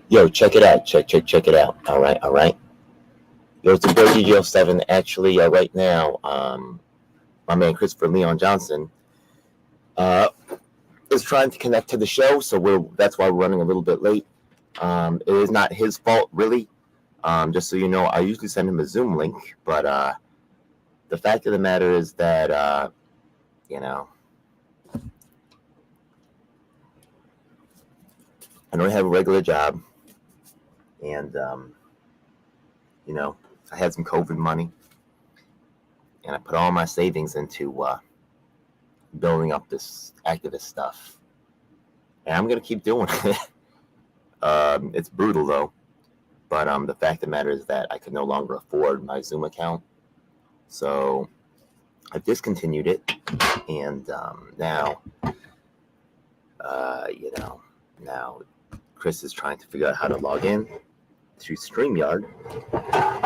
Yo, check it out. Check it out. All right, all right. Yo, it's the boy DGL7. Actually, right now, my man Christopher Leon Johnson uh, is trying to connect to the show, so that's why we're running a little bit late. It is not his fault, really. Just so you know, I usually send him a Zoom link, but the fact of the matter is that you know, I don't have a regular job, and you know, I had some COVID money, and I put all my savings into building up this activist stuff, and I'm gonna keep doing it. It's brutal though, but the fact of the matter is that I could no longer afford my Zoom account, so I discontinued it, and now, now Chris is trying to figure out how to log in to StreamYard,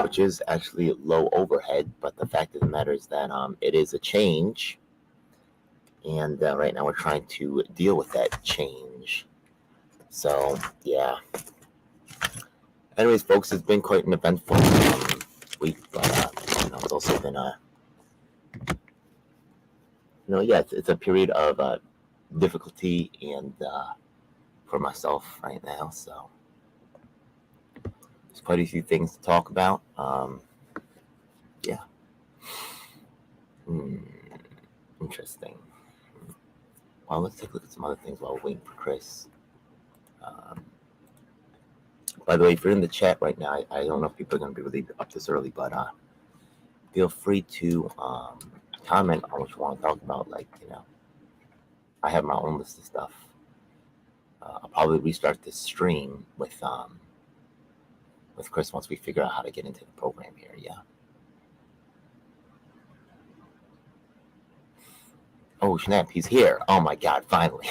which is actually low overhead, but the fact of the matter is that it is a change, and right now we're trying to deal with that change. So yeah. Anyways, folks, it's been quite an eventful week, but it's also been it's a period of difficulty and for myself right now. So there's quite a few things to talk about. Yeah. Interesting. Well, let's take a look at some other things while we're waiting for Chris. By the way, if you're in the chat right now, I don't know if people are going to be really up this early, but feel free to comment on what you want to talk about. Like, I have my own list of stuff. I'll probably restart this stream with Chris once we figure out how to get into the program here. Yeah. Oh snap! He's here. Oh my God! Finally.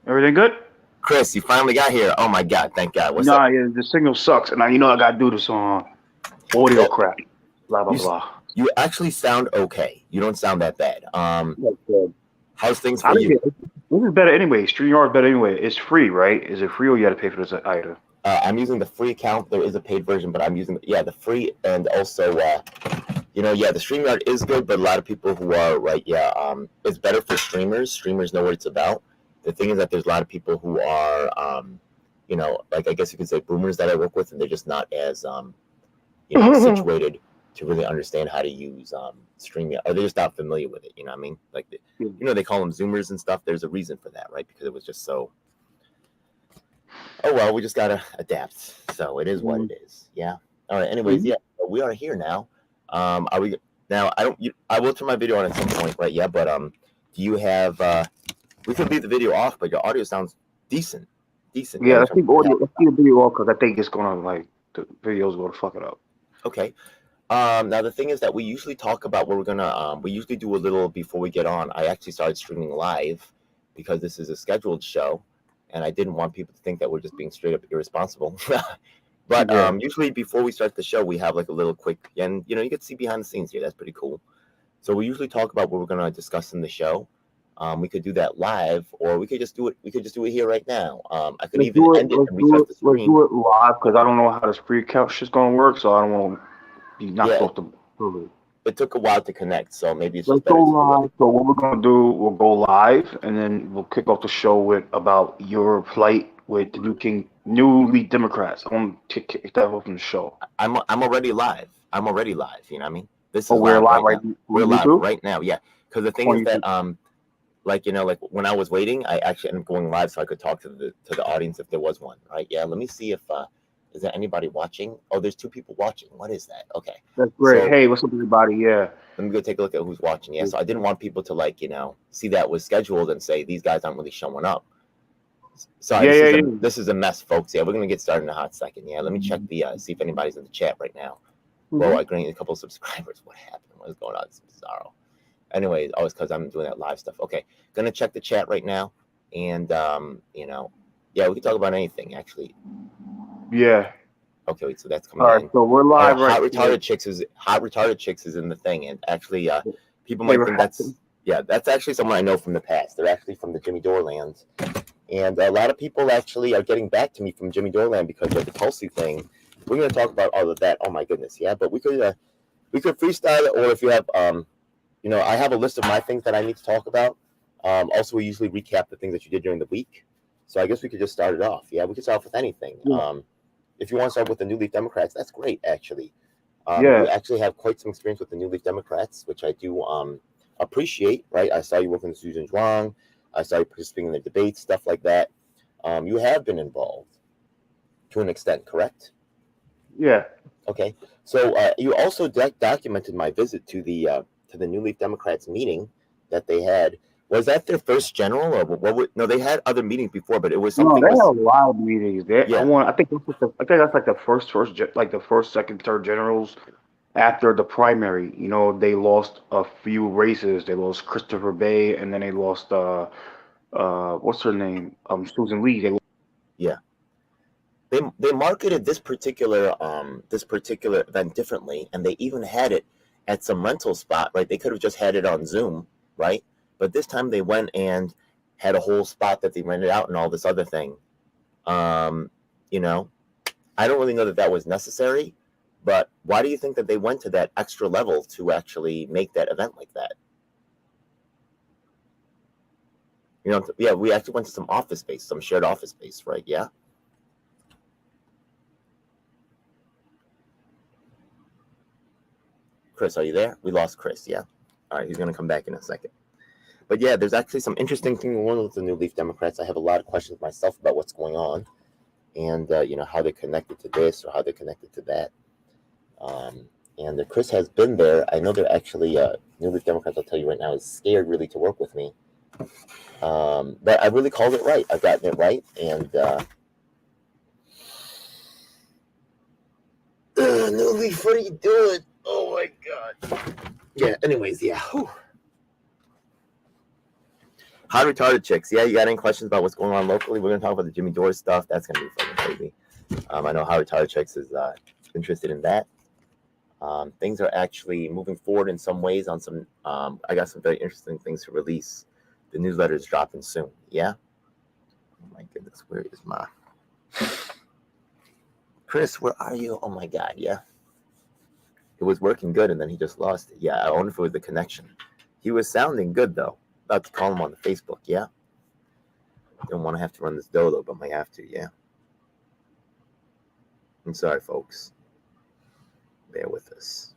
Everything good? Chris, you finally got here. Oh my God! Thank God. What's up? Yeah, the signal sucks, and I gotta do this audio crap. Blah blah blah. You actually sound okay. You don't sound that bad. That's good. How's things for you? This is better anyway. StreamYard is better anyway. It's free, right? Is it free or you got to pay for this item? I'm using the free account. There is a paid version, but I'm using the free, and also the StreamYard is good, but a lot of people who are it's better for streamers. Streamers know what it's about. The thing is that there's a lot of people who are I guess you could say boomers that I work with, and they're just not as situated to really understand how to use StreamYard, or they're just not familiar with it. You know what I mean? Like they call them Zoomers and stuff. There's a reason for that, right? Because it was just so. Oh well, we just gotta adapt. So it is what it is. Yeah. All right. Anyways, we are here now. Are we now? I will turn my video on at some point, right? Yeah. But do you have? We could leave the video off, but your audio sounds decent. Yeah, let's keep the video off because I think it's gonna the video's gonna fuck it up. Okay. Now the thing is that we usually talk about what we're gonna. We usually do a little before we get on. I actually started streaming live because this is a scheduled show, and I didn't want people to think that we're just being straight up irresponsible. But usually before we start the show, we have like a little quick, and you get to see behind the scenes here. That's pretty cool. So we usually talk about what we're gonna discuss in the show. We could do that live, or we could just do it. We could just do it here right now. I could end it and restart the stream. Let's do it live because I don't know how this free account shit's gonna work, so I don't want to be knocked off the building. It took a while to connect, so maybe it's just better. Let's go live. So what we're gonna do, we'll go live, and then we'll kick off the show with about your plight with the new lead Democrats. I want to kick that off from the show. I'm already live. You know what I mean? This is we're live right now. We're live right now. Yeah, because the thing is that like when I was waiting, I actually ended up going live so I could talk to the audience if there was one, right? Yeah, let me see if is there anybody watching? Oh, there's 2 people watching. What is that? Okay. That's great. So, hey, what's up, everybody? Yeah. Let me go take a look at who's watching. Yeah, so I didn't want people to see that was scheduled and say these guys aren't really showing up. So this is a mess, folks. Yeah, we're gonna get started in a hot second. Yeah, let me check the see if anybody's in the chat right now. Well, I gained a couple of subscribers. What happened? What is going on? It's bizarro. Anyways, it's because I'm doing that live stuff. Okay, gonna check the chat right now, and we can talk about anything actually. Yeah. Okay, wait, so that's coming in. So we're live right now. Hot retarded chicks is in the thing, and actually, people might think that's actually someone I know from the past. They're actually from the Jimmy Dore lands, And a lot of people actually are getting back to me from Jimmy Doorland because of the Tulsi thing. We're going to talk about all of that. Oh my goodness, yeah. But we could freestyle it, or if you have I have a list of my things that I need to talk about. Also, we usually recap the things that you did during the week. So I guess we could just start it off. Yeah, we could start off with anything. Yeah. If you want to start with the New Leaf Democrats, that's great, actually. Yeah. You actually have quite some experience with the New Leaf Democrats, which I do appreciate, right? I saw you working with Susan Zhuang. I saw you participating in the debates, stuff like that. You have been involved to an extent, correct? Yeah. Okay. So you also documented my visit to the New Leaf Democrats meeting that they had. Was that their first general, or no? They had other meetings before, but it was No, something. they have a lot of meetings. Yeah. I think that's like the first, second, third generals after the primary. They lost a few races. They lost Christopher Bay, and then they lost what's her name? Susan Lee. Yeah. They marketed this particular event differently, and they even had it at some rental spot, right? They could have just had it on Zoom, right? But this time they went and had a whole spot that they rented out and all this other thing. You know, I don't really know that was necessary, but why do you think that they went to that extra level to actually make that event like that? Yeah, we actually went to some office space, some shared office space, right? Yeah. Chris, are you there? We lost Chris, yeah. All right, he's going to come back in a second. But yeah, there's actually some interesting things going on with the New Leaf Democrats. I have a lot of questions myself about what's going on and, how they're connected to this or how they're connected to that. And Chris has been there. I know they're actually, New Leaf Democrats, I'll tell you right now, is scared really to work with me. But I really called it right. I've gotten it right. And New Leaf, what are you doing? Oh my God. Yeah, anyways, yeah. Whew. Hot retarded chicks. Yeah, you got any questions about what's going on locally? We're going to talk about the Jimmy Dore stuff. That's going to be fucking crazy. I know Hot retarded chicks is interested in that. Things are actually moving forward in some ways on some, I got some very interesting things to release. The newsletter is dropping soon. Yeah? Oh my goodness, where is my... Chris, where are you? Oh my God, yeah. It was working good, and then he just lost it. Yeah, I wonder if it was the connection. He was sounding good, though. About to call him on the Facebook, yeah? Don't want to have to run this dodo, but might have to, yeah? I'm sorry, folks. Bear with us.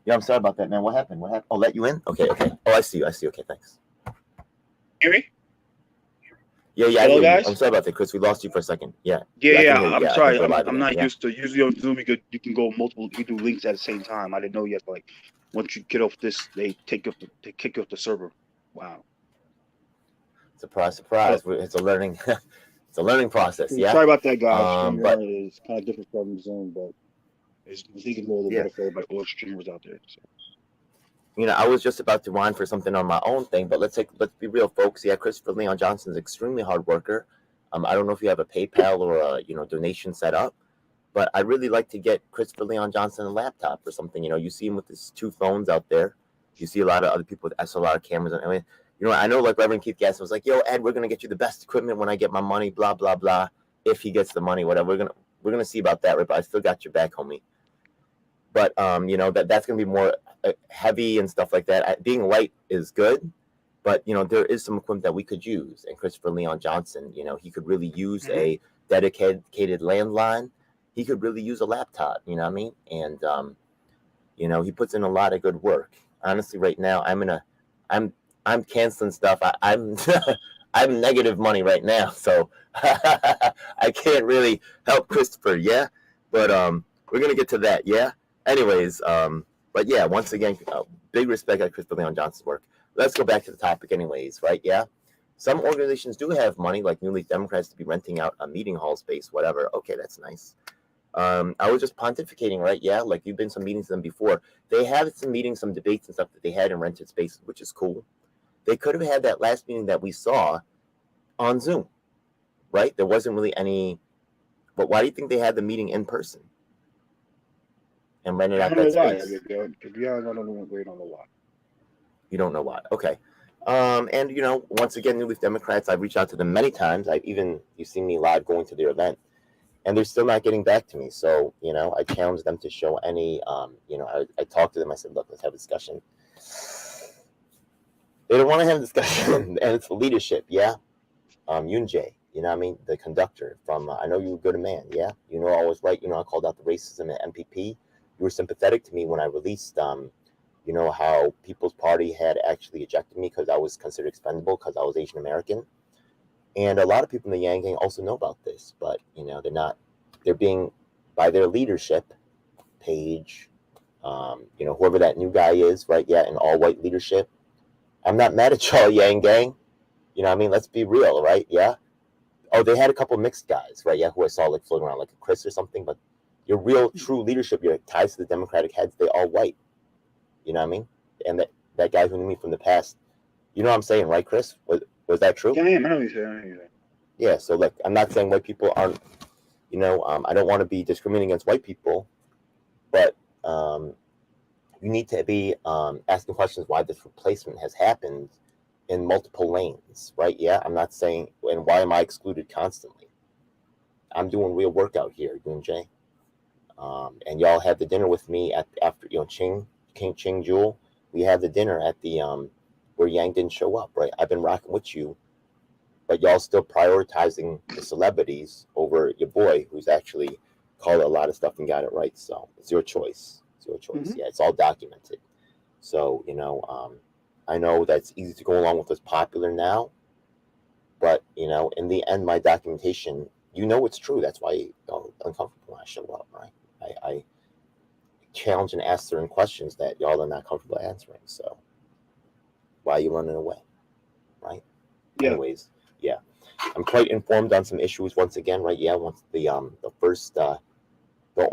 Yeah, I'm sorry about that, man. What happened? Oh, let you in? Okay. Oh, I see you. Okay, thanks. Hear me? Yeah, Hello, I hear guys? you. I'm sorry about that, Chris. We lost you for a second. Yeah. I'm sorry. I think I'm not yeah. used to. Usually on Zoom, you can go multiple. You can do links at the same time. I didn't know yet. Like once you get off this, they kick you off the server. Wow. Surprise! It's a learning. It's a learning process. Yeah. Sorry about that, guys. But it's kind of different from Zoom, but I think it's a little better for everybody, all streamers out there. So. I was just about to whine for something on my own thing, but let's be real, folks. Yeah, Christopher Leon Johnson's an extremely hard worker. I don't know if you have a PayPal or a donation set up, but I'd really like to get Christopher Leon Johnson a laptop or something. You see him with his 2 phones out there. You see a lot of other people with a lot of cameras. I mean, I know like Reverend Keith Gaston was like, "Yo, Ed, we're gonna get you the best equipment when I get my money." Blah blah blah. If he gets the money, whatever. We're gonna see about that, right? But I still got your back, homie. But that's gonna be more heavy and stuff like that. Being light is good, but there is some equipment that we could use. And Christopher Leon Johnson, he could really use a dedicated landline. He could really use a laptop. You know what I mean? And he puts in a lot of good work. Honestly, right now I'm canceling stuff. I'm I'm negative money right now, so I can't really help Christopher. Yeah, but we're gonna get to that. Yeah. Anyways, but yeah, once again, big respect at Christopher Leon Johnson's work. Let's go back to the topic anyways, right? Yeah. Some organizations do have money, like New Leaf Democrats, to be renting out a meeting hall space, whatever. Okay, that's nice. I was just pontificating, right? Yeah, like you've been to some meetings with them before. They have some meetings, some debates and stuff that they had in rented spaces, which is cool. They could have had that last meeting that we saw on Zoom. right? There wasn't really any. But why do you think they had the meeting in person and rented I out don't know that why. space? To be honest, I don't know. We don't know why. You don't know why. Okay. And once again, New Leaf Democrats, I've reached out to them many times. You see me live going to their event, and they're still not getting back to me. So, I challenged them to show any, I talked to them. I said, look, let's have a discussion. They don't want to have a discussion, and it's the leadership, yeah? Yun Jae, what I mean? The conductor from, I know you were a good man, yeah? I was right. I called out the racism at MPP. You were sympathetic to me when I released, how People's Party had actually ejected me because I was considered expendable because I was Asian American. And a lot of people in the Yang Gang also know about this, but, they're being, by their leadership, Page, whoever that new guy is, right? Yeah, an all-white leadership. I'm not mad at y'all, Yang Gang. What I mean? Let's be real, right? Yeah. Oh, they had a couple mixed guys, right? Yeah, who I saw like floating around like a Chris or something. But your real, true leadership, your ties to the Democratic heads, they all white. You know what I mean? And that guy who knew me from the past, you know what I'm saying, right, Chris? Was that true? Yeah, I know what you're saying. Yeah. So look, I'm not saying white people aren't. I don't want to be discriminating against white people, but you need to be asking questions why this replacement has happened in multiple lanes, right? Yeah, I'm not saying, and why am I excluded constantly? I'm doing real work out here, doing Jay. And y'all had the dinner with me after King Ching Jewel. We had the dinner at the where Yang didn't show up, right? I've been rocking with you, but y'all still prioritizing the celebrities over your boy, who's actually called a lot of stuff and got it right. So it's your choice. It's your choice. Mm-hmm. Yeah, it's all documented. So I know that's easy to go along with what's popular now, but in the end, my documentation, it's true. That's why I'm uncomfortable when I show up, right? I challenge and ask certain questions that y'all are not comfortable answering. So why are you running away, right? Yeah. Anyways, yeah, I'm quite informed on some issues once again, right? Yeah, once the first the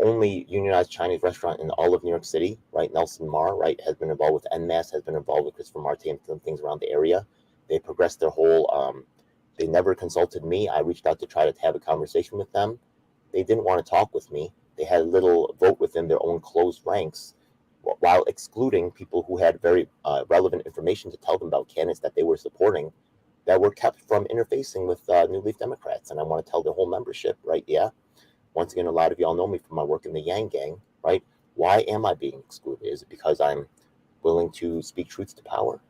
only unionized Chinese restaurant in all of New York City, right? Nelson Mar, right, has been involved with NMAS, has been involved with Christopher Marte and some things around the area. They progressed their whole. They never consulted me. I reached out to try to have a conversation with them. They didn't want to talk with me. They had a little vote within their own closed ranks, while excluding people who had very relevant information to tell them about candidates that they were supporting, that were kept from interfacing with New Leaf Democrats. And I want to tell the whole membership, right? Yeah. Once again, a lot of y'all know me from my work in the Yang Gang, right? Why am I being excluded? Is it because I'm willing to speak truth to power?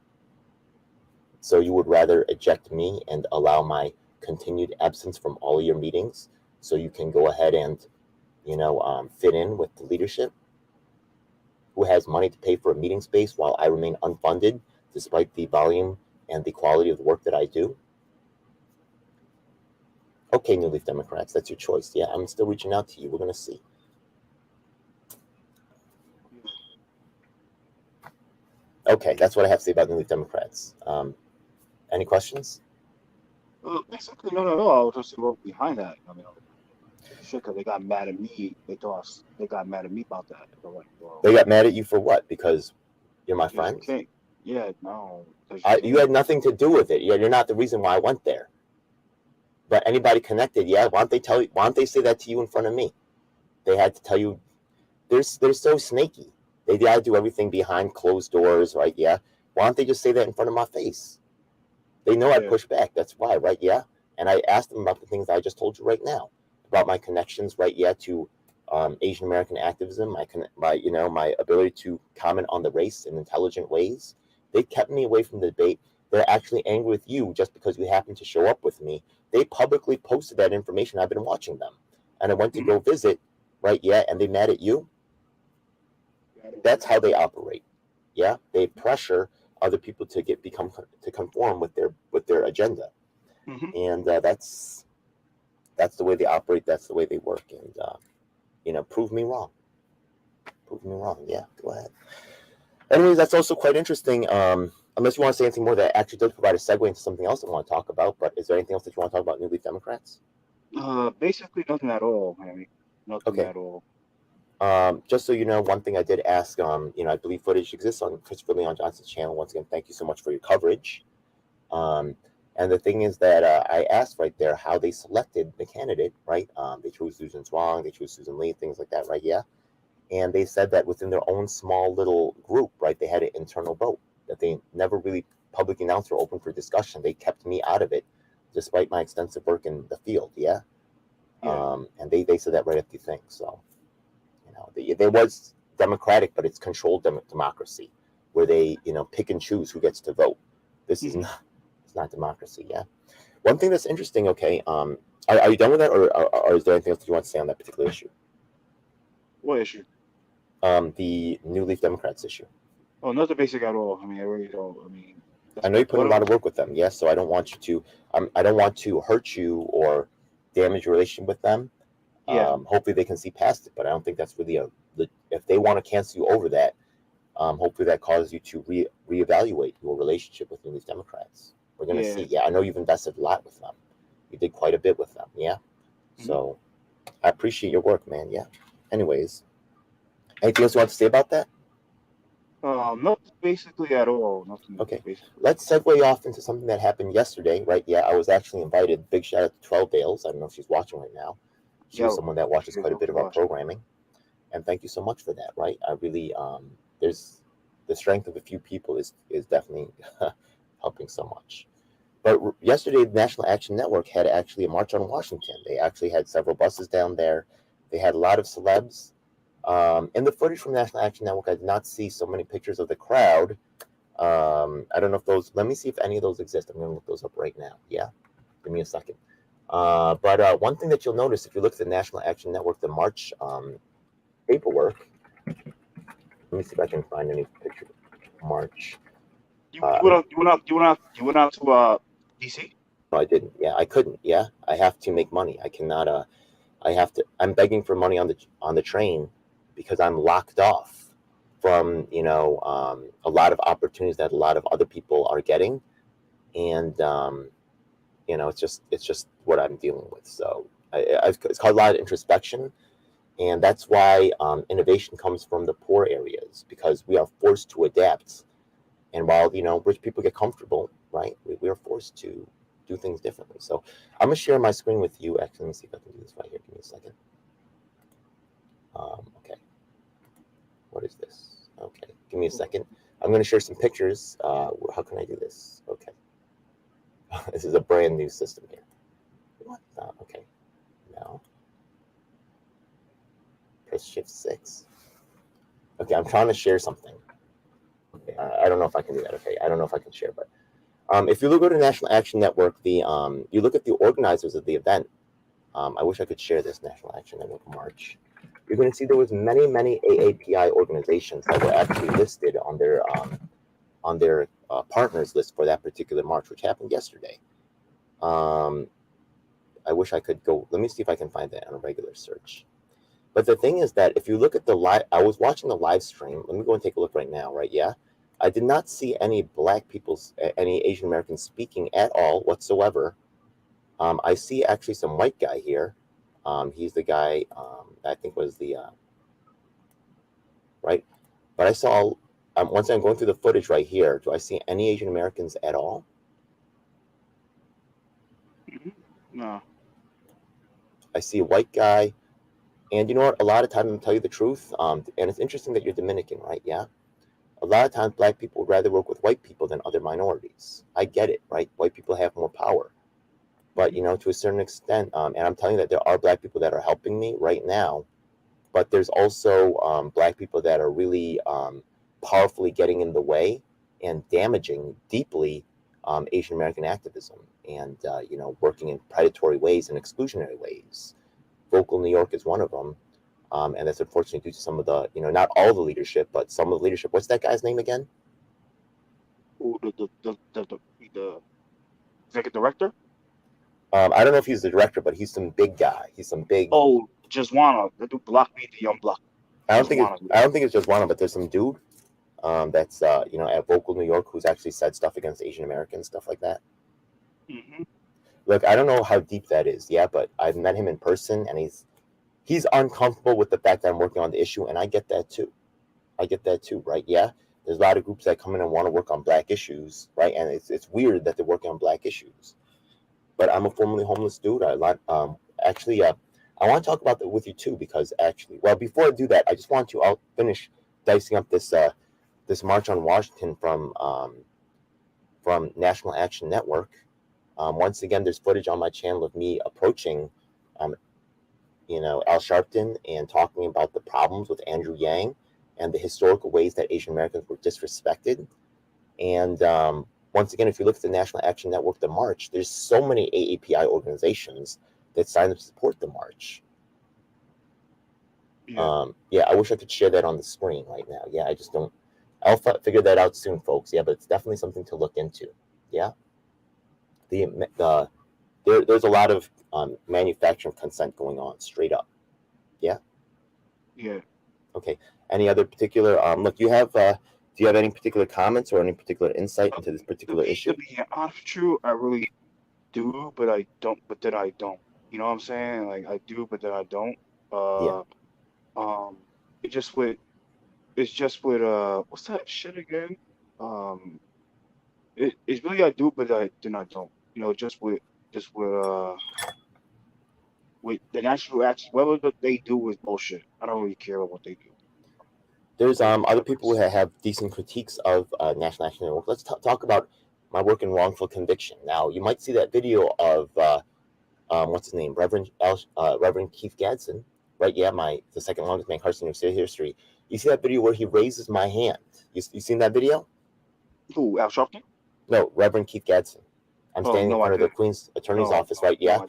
So you would rather eject me and allow my continued absence from all your meetings so you can go ahead and, fit in with the leadership who has money to pay for a meeting space while I remain unfunded despite the volume and the quality of the work that I do? Okay, New Leaf Democrats, that's your choice. Yeah, I'm still reaching out to you. We're going to see. Okay, that's what I have to say about New Leaf Democrats. Any questions? Basically, no. I was just going behind that. I mean, shit, because they got mad at me. They got mad at me about that. Like, well, they got mad at you for what? Because you're my friend? Yeah, no. You had nothing to do with it. You're not the reason why I went there. But anybody connected, yeah, why don't they say that to you in front of me? They had to tell you. They're so snaky. They gotta do everything behind closed doors, right? Yeah. Why don't they just say that in front of my face? They know I push back. That's why, right? Yeah. And I asked them about the things I just told you right now, about my connections, right? Yeah, to Asian American activism, my ability to comment on the race in intelligent ways. They kept me away from the debate. They're actually angry with you just because you happened to show up with me. They publicly posted that information. I've been watching them, and I went to go visit, right? Yeah, and they mad at you. That's how they operate. Yeah, they pressure other people to conform with their agenda, and that's the way they operate. That's the way they work, and prove me wrong. Prove me wrong. Yeah, go ahead. Anyways, that's also quite interesting. Unless you want to say anything more, that actually does provide a segue into something else I want to talk about. But is there anything else that you want to talk about New Leaf Democrats? Basically nothing at all, Henry. Nothing at all. Just so you know, one thing I did ask, I believe footage exists on Christopher Leon Johnson's channel. Once again, thank you so much for your coverage. And And the thing is that I asked right there how they selected the candidate, right? They chose Susan Zwang, they chose Susan Lee, things like that, right? Yeah. And they said that within their own small little group, right, they had an internal vote that they never really publicly announced or open for discussion. They kept me out of it, despite my extensive work in the field. Yeah. And they said that right at the thing. So, there was democratic, but it's controlled democracy, where they, pick and choose who gets to vote. This is not, it's not democracy. Yeah. One thing that's interesting. Okay. Are you done with that, or is there anything else that you want to say on that particular issue? What issue? The New Leaf Democrats issue. Oh, nothing basic at all. I mean, I really don't. I mean, I know you put in a lot of work with them, yes. So I don't want you to, I don't want to hurt you or damage your relationship with them. Yeah. Hopefully they can see past it, but I don't think that's really if they want to cancel you over that. Hopefully that causes you to reevaluate your relationship with New Leaf Democrats. We're gonna see. Yeah, I know you've invested a lot with them. You did quite a bit with them. Yeah. So I appreciate your work, man. Yeah. Anyways, anything else you want to say about that? Not basically at all. Nothing. Okay. Basically. Let's segue off into something that happened yesterday, right? Yeah, I was actually invited. Big shout out to 12 Bales. I don't know if she's watching right now. She was someone that watches quite a bit of our programming. And thank you so much for that, right? I really, there's the strength of a few people is definitely helping so much. But yesterday, the National Action Network had actually a march on Washington. They actually had several buses down there. They had a lot of celebs. In the footage from National Action Network, I did not see so many pictures of the crowd. I don't know if those, let me see if any of those exist. I'm going to look those up right now. Yeah, give me a second. But one thing that you'll notice if you look at the National Action Network, the march paperwork, let me see if I can find any picture march. You went out to DC? No, I didn't. Yeah, I couldn't. Yeah, I have to make money. I cannot. I have to. I'm begging for money on the train because I'm locked off from a lot of opportunities that a lot of other people are getting, and it's just what I'm dealing with. So it's called a lot of introspection, and that's why innovation comes from the poor areas, because we are forced to adapt. And while rich people get comfortable, right, we are forced to do things differently. So I'm gonna share my screen with you. Actually, let me see if I can do this right here. Give me a second. Okay. What is this? Okay, give me a second. I'm gonna share some pictures. How can I do this? Okay. This is a brand new system here. What? Okay. No. Press Shift 6. Okay, I'm trying to share something. Okay, I don't know if I can do that. Okay, I don't know if I can share, but if you go to National Action Network, you look at the organizers of the event. I wish I could share this National Action Network March. You're going to see there was many AAPI organizations that were actually listed on their partners list for that particular march, which happened yesterday. I wish I could go. Let me see if I can find that on a regular search. But the thing is that if you look at the live, I was watching the live stream. Let me go and take a look right now, right? Yeah. I did not see any Black people, any Asian Americans speaking at all whatsoever. I see actually some white guy here. He's the guy I think was the, right? But I saw, once I'm going through the footage right here, do I see any Asian Americans at all? No. I see a white guy. And you know what? A lot of times, I'll tell you the truth, and it's interesting that you're Dominican, right? Yeah. A lot of times, Black people would rather work with white people than other minorities. I get it, right? White people have more power. But, to a certain extent, and I'm telling you that there are Black people that are helping me right now, but there's also Black people that are really powerfully getting in the way and damaging deeply Asian American activism and, working in predatory ways and exclusionary ways. Vocal New York is one of them. And that's unfortunately due to some of the, not all the leadership, but some of the leadership. What's that guy's name again? Oh, the executive director? I don't know if he's the director, but he's some big guy. He's some big. Oh, Jazwana. The dude Block me, the young Block. I don't think it's just one, but there's some dude that's at Vocal New York who's actually said stuff against Asian Americans, stuff like that. Mm-hmm. Look, I don't know how deep that is, yeah, but I've met him in person, and he's uncomfortable with the fact that I'm working on the issue, and I get that too. Right? Yeah, There's a lot of groups that come in and want to work on Black issues, right? And it's weird that they're working on Black issues. But I'm a formerly homeless dude. I want to talk about that with you too, because actually, well, before I do that, I just want to. I'll finish dicing up this March on Washington from National Action Network. Once again, there's footage on my channel of me approaching, Al Sharpton and talking about the problems with Andrew Yang and the historical ways that Asian Americans were disrespected. And once again, if you look at the National Action Network, the march, there's so many AAPI organizations that signed up to support the march. Yeah. I wish I could share that on the screen right now. Yeah, I just don't. I'll figure that out soon, folks. Yeah, but it's definitely something to look into. Yeah. There's a lot of manufacturing consent going on, straight up. Yeah. Yeah. Okay. Any other particular look? You have do you have any particular comments or any particular insight into this particular issue? To be honest with you, I really do, but I don't. But then I don't. You know what I'm saying? Like I do, but then I don't. Yeah. It's just with what's that shit again? It's really I do, but then I don't. You know, just with the national action, whatever they do is bullshit. I don't really care about what they do. There's other people who have decent critiques of National Action Network. Let's talk about my work in wrongful conviction. Now, you might see that video of what's his name, Reverend Keith Gadsden, right? Yeah, the second longest man incarcerated in city history. You see that video where he raises my hand? You seen that video? Who, Al Sharpton? No, Reverend Keith Gadsden. I'm standing in front of the Queen's Attorney's office, right? Yeah.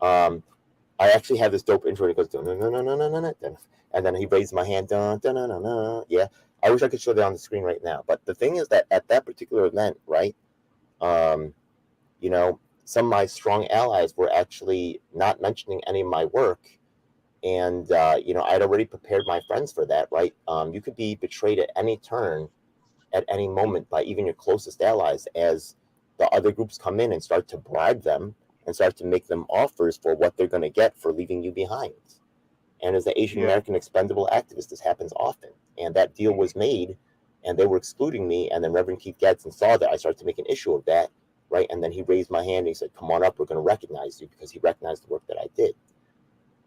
I actually have this dope intro that goes, no, no, no, no, no, no, no, and then he raised my hand, dun, dun, dun, dun, dun. Yeah. I wish I could show that on the screen right now. But the thing is that at that particular event, right, some of my strong allies were actually not mentioning any of my work. And, I'd already prepared my friends for that, right? You could be betrayed at any turn, at any moment by even your closest allies as the other groups come in and start to bribe them and start to make them offers for what they're going to get for leaving you behind. And as an Asian American expendable activist, this happens often. And that deal was made, and they were excluding me. And then Reverend Keith Gadsden saw that. I started to make an issue of that, right? And then he raised my hand and he said, come on up, we're going to recognize you, because he recognized the work that I did.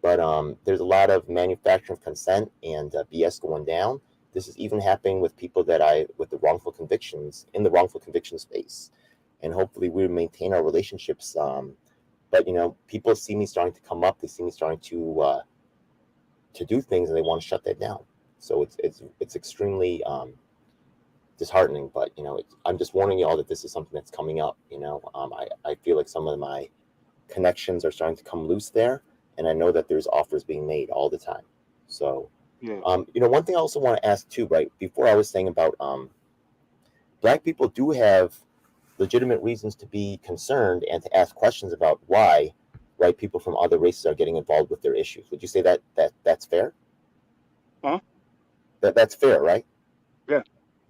But there's a lot of manufacturing of consent and BS going down. This is even happening with people with the wrongful convictions, in the wrongful conviction space. And hopefully we maintain our relationships. But people see me starting to come up. They see me starting to do things, and they want to shut that down. So it's extremely disheartening. But I'm just warning you all that this is something that's coming up. I feel like some of my connections are starting to come loose there, and I know that there's offers being made all the time. So one thing I also want to ask too, right? Before I was saying about Black people do have legitimate reasons to be concerned and to ask questions about why, right, people from other races are getting involved with their issues. Would you say that's fair? Huh? That's fair, right? Yeah.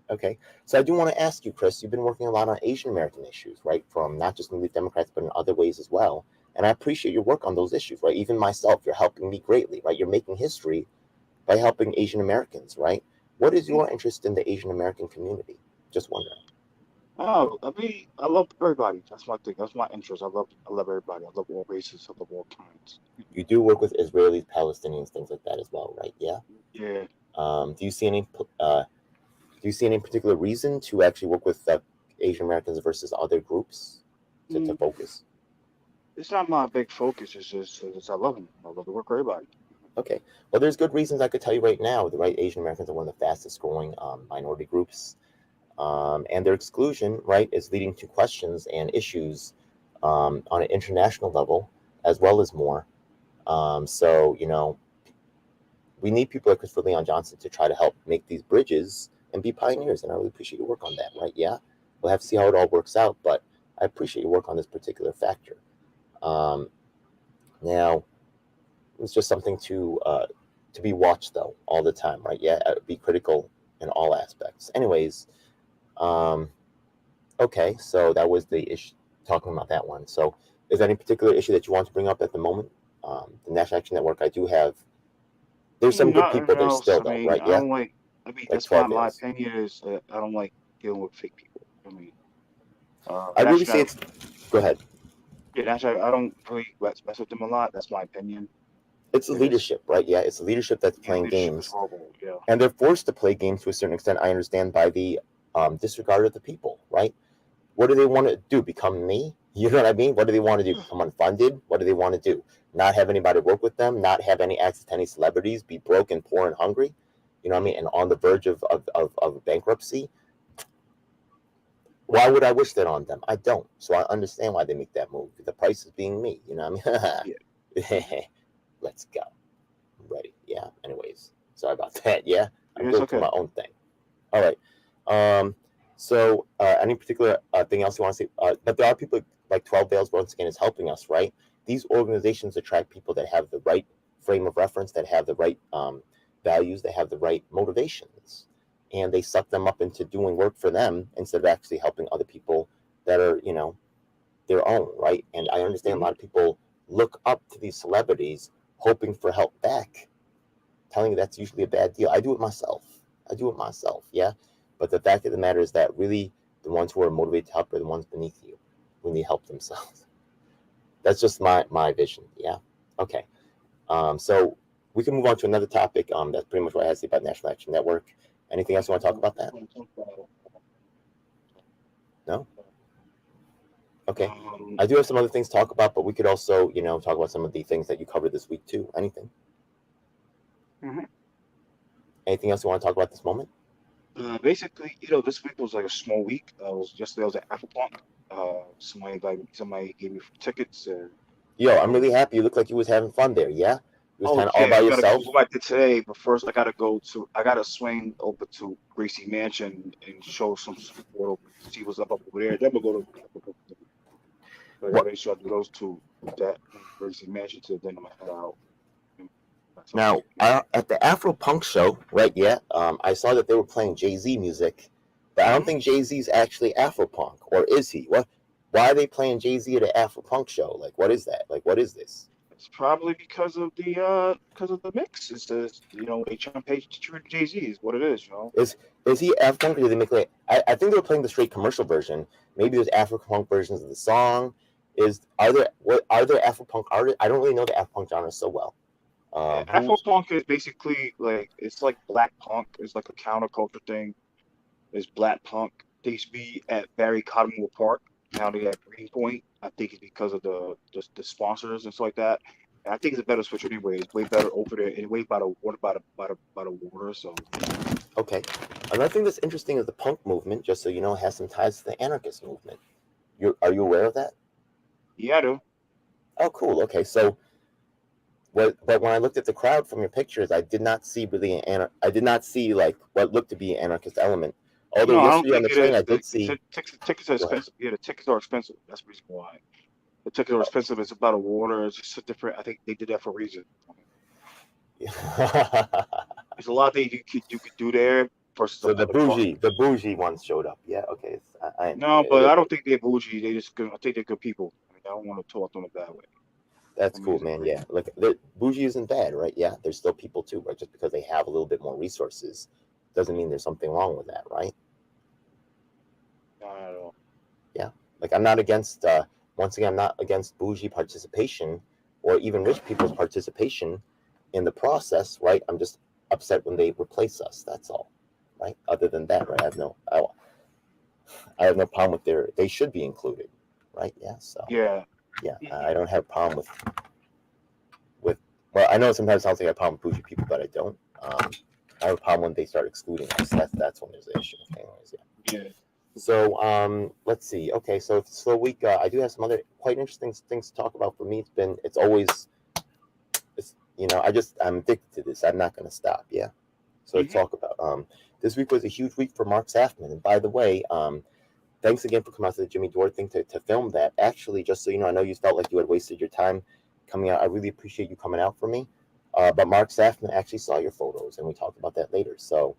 Okay. So I do want to ask you, Chris, you've been working a lot on Asian American issues, right? From not just New Leaf Democrats, but in other ways as well. And I appreciate your work on those issues, right? Even myself, you're helping me greatly, right? You're making history by helping Asian Americans, right? What is your interest in the Asian American community? Just wondering. Oh, I love everybody. That's my thing. That's my interest. I love everybody. I love all races. I love all kinds. You do work with Israelis, Palestinians, things like that as well, right? Yeah. Yeah. Do you see any particular reason to actually work with Asian Americans versus other groups to focus? It's not my big focus. It's just I love them. I love to work with everybody. Okay. Well, there's good reasons I could tell you right now. The right Asian Americans are one of the fastest growing minority groups. And their exclusion, right, is leading to questions and issues on an international level, as well as more. So, we need people like Christopher Leon Johnson to try to help make these bridges and be pioneers. And I really appreciate your work on that, right? Yeah. We'll have to see how it all works out, but I appreciate your work on this particular factor. Now, it's just something to be watched, though, all the time, right? Yeah, be critical in all aspects. Anyways, okay, so that was the issue, talking about that one. So is there any particular issue that you want to bring up at the moment? The National Action Network, I do have, there's some good people there still, though, right? Yeah. I mean, like that's 12 my veils. opinion is I don't like dealing with fake people. I mean, I really naturally, say it's. Go ahead. yeah, naturally, I don't really mess with them a lot. That's my opinion. It's the Because leadership, right? Yeah, it's the leadership that's yeah, playing leadership is games, horrible. Yeah. and they're forced to play games to a certain extent. I understand by the disregard of the people, right? What do they want to do? Become me? You know what I mean? What do they want to do? Become unfunded? What do they want to do? Not have anybody work with them? Not have any access to any celebrities? Be broke and poor and hungry? You know what I mean? And on the verge of bankruptcy? Why would I wish that on them? I don't. So I understand why they make that move. The price is being me. You know what I Yeah. mean? Let's go. I'm ready. Yeah. Anyways, sorry about that. Yeah. I'm It's going through okay. my own thing. All right. So any particular thing else you want to say? But there are people like 12 Veils once again is helping us, right? These organizations attract people that have the right frame of reference, that have the right values, that have the right motivations, and they suck them up into doing work for them instead of actually helping other people that are, their own, right? And I understand a lot of people look up to these celebrities hoping for help back, telling you that's usually a bad deal. I do it myself. Yeah. But the fact of the matter is that really the ones who are motivated to help are the ones beneath you who need help themselves. That's just my vision. Yeah. Okay. So we can move on to another topic. That's pretty much what I had to say about National Action Network. Anything else you want to talk about that? No? Okay. I do have some other things to talk about, but we could also, talk about some of the things that you covered this week too. Anything? Mhm. Anything else you want to talk about this moment? Basically, this week was like a small week. Yesterday I was at Afropunk. Somebody gave me tickets. Yo, I'm really happy. You look like you was having fun there. Yeah. You was Oh kind of all yeah, by we gotta yourself. go. What I did today, but first I gotta swing over to Gracie Mansion and show some support over, see what's up over there. Then we'll go to. So I gotta What make sure I do those two. That and Gracie Mansion to then I'm gonna head out. And that's all now? week, man. At the Afro Punk show, right? Yeah. I saw that they were playing Jay-Z music, but I don't think Jay-Z's actually Afro Punk, or is he? What? Why are they playing Jay-Z at an Afro Punk show? Like, what is that? Like, what is this? It's probably because of the mix. It says they trying to pay Jay-Z is what it is. Is he Afro Punk, or did they make like? I think they were playing the straight commercial version. Maybe there's Afro Punk versions of the song. Are there Afro Punk artists? I don't really know the Afro Punk genre so well. Afro Who's punk is basically it's like black punk. It's like a counterculture thing. It's black punk. They used to be at Barry Cottonwood Park. Now they at Greenpoint. I think it's because of the sponsors and stuff like that. And I think it's a better switch anyway. It's way better over there and way by the water by the water. So okay? Another thing that's interesting is the punk movement. Just so you know, has some ties to the anarchist movement. Are you aware of that? yeah, I do. Oh, cool. Okay, so but when I looked at the crowd from your pictures, I did not see really I did not see like what looked to be an anarchist element. Although No, I don't yesterday on think the it train, I is. did see. Tickets are Go ahead. expensive. Yeah, the tickets are expensive. That's the reason why. The tickets are Oh. expensive. It's about a water. It's just a different. I think they did that for a reason. There's a lot of things you could do there versus So the another park. bougie ones showed up. Yeah, okay, I No, it but is. I don't think they're bougie. They just good. I think they're good people. I mean, I don't want to talk them a bad way. That's I mean, cool, it's man. great. Yeah, like bougie isn't bad, right? Yeah, there's still people too, right? Just because they have a little bit more resources doesn't mean there's something wrong with that, right? Not at all. Yeah, like I'm not against. Once again, I'm not against bougie participation or even rich people's participation in the process, right? I'm just upset when they replace us. That's all, right? Other than that, right? I have no problem with they should be included, right? Yeah. So Yeah. yeah, I don't have a problem with. Well, I know sometimes it sounds like I have a problem with bougie people, but I don't. I have a problem when they start excluding us. That's when there's an issue. Anyways, yeah. Yeah. So let's see. Okay, so it's a slow week. I do have some other quite interesting things to talk about. For me, it's always I'm addicted to this. I'm not going to stop. Yeah. So let's talk about this week was a huge week for Mark Safman. And by the way, thanks again for coming out to the Jimmy Dore thing to film that. Actually, just so you know, I know you felt like you had wasted your time coming out. I really appreciate you coming out for me. But Mark Safman actually saw your photos, and we talked about that later. So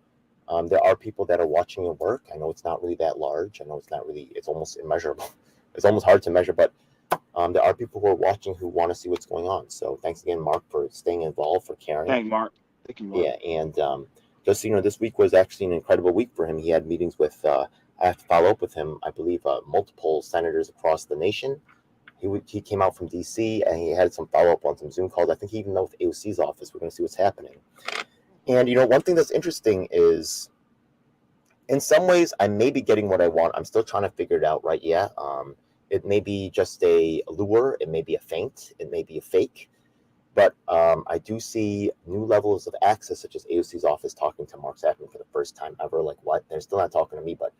there are people that are watching your work. I know it's not really that large. I know it's almost immeasurable. It's almost hard to measure, but there are people who are watching who want to see what's going on. So thanks again, Mark, for staying involved, for caring. Thank Mark. Thank you, Mark. Yeah, and just so you know, this week was actually an incredible week for him. He had meetings with, I have to follow up with him, I believe, multiple senators across the nation. He came out from D.C. and he had some follow-up on some Zoom calls. I think he even met with AOC's office. We're going to see what's happening. And, you know, one thing that's interesting is, in some ways, I may be getting what I want. I'm still trying to figure it out, right? Yeah. It may be just a lure. It may be a feint. It may be a fake. But I do see new levels of access, such as AOC's office talking to Mark Sappman for the first time ever. Like, what? They're still not talking to me, but,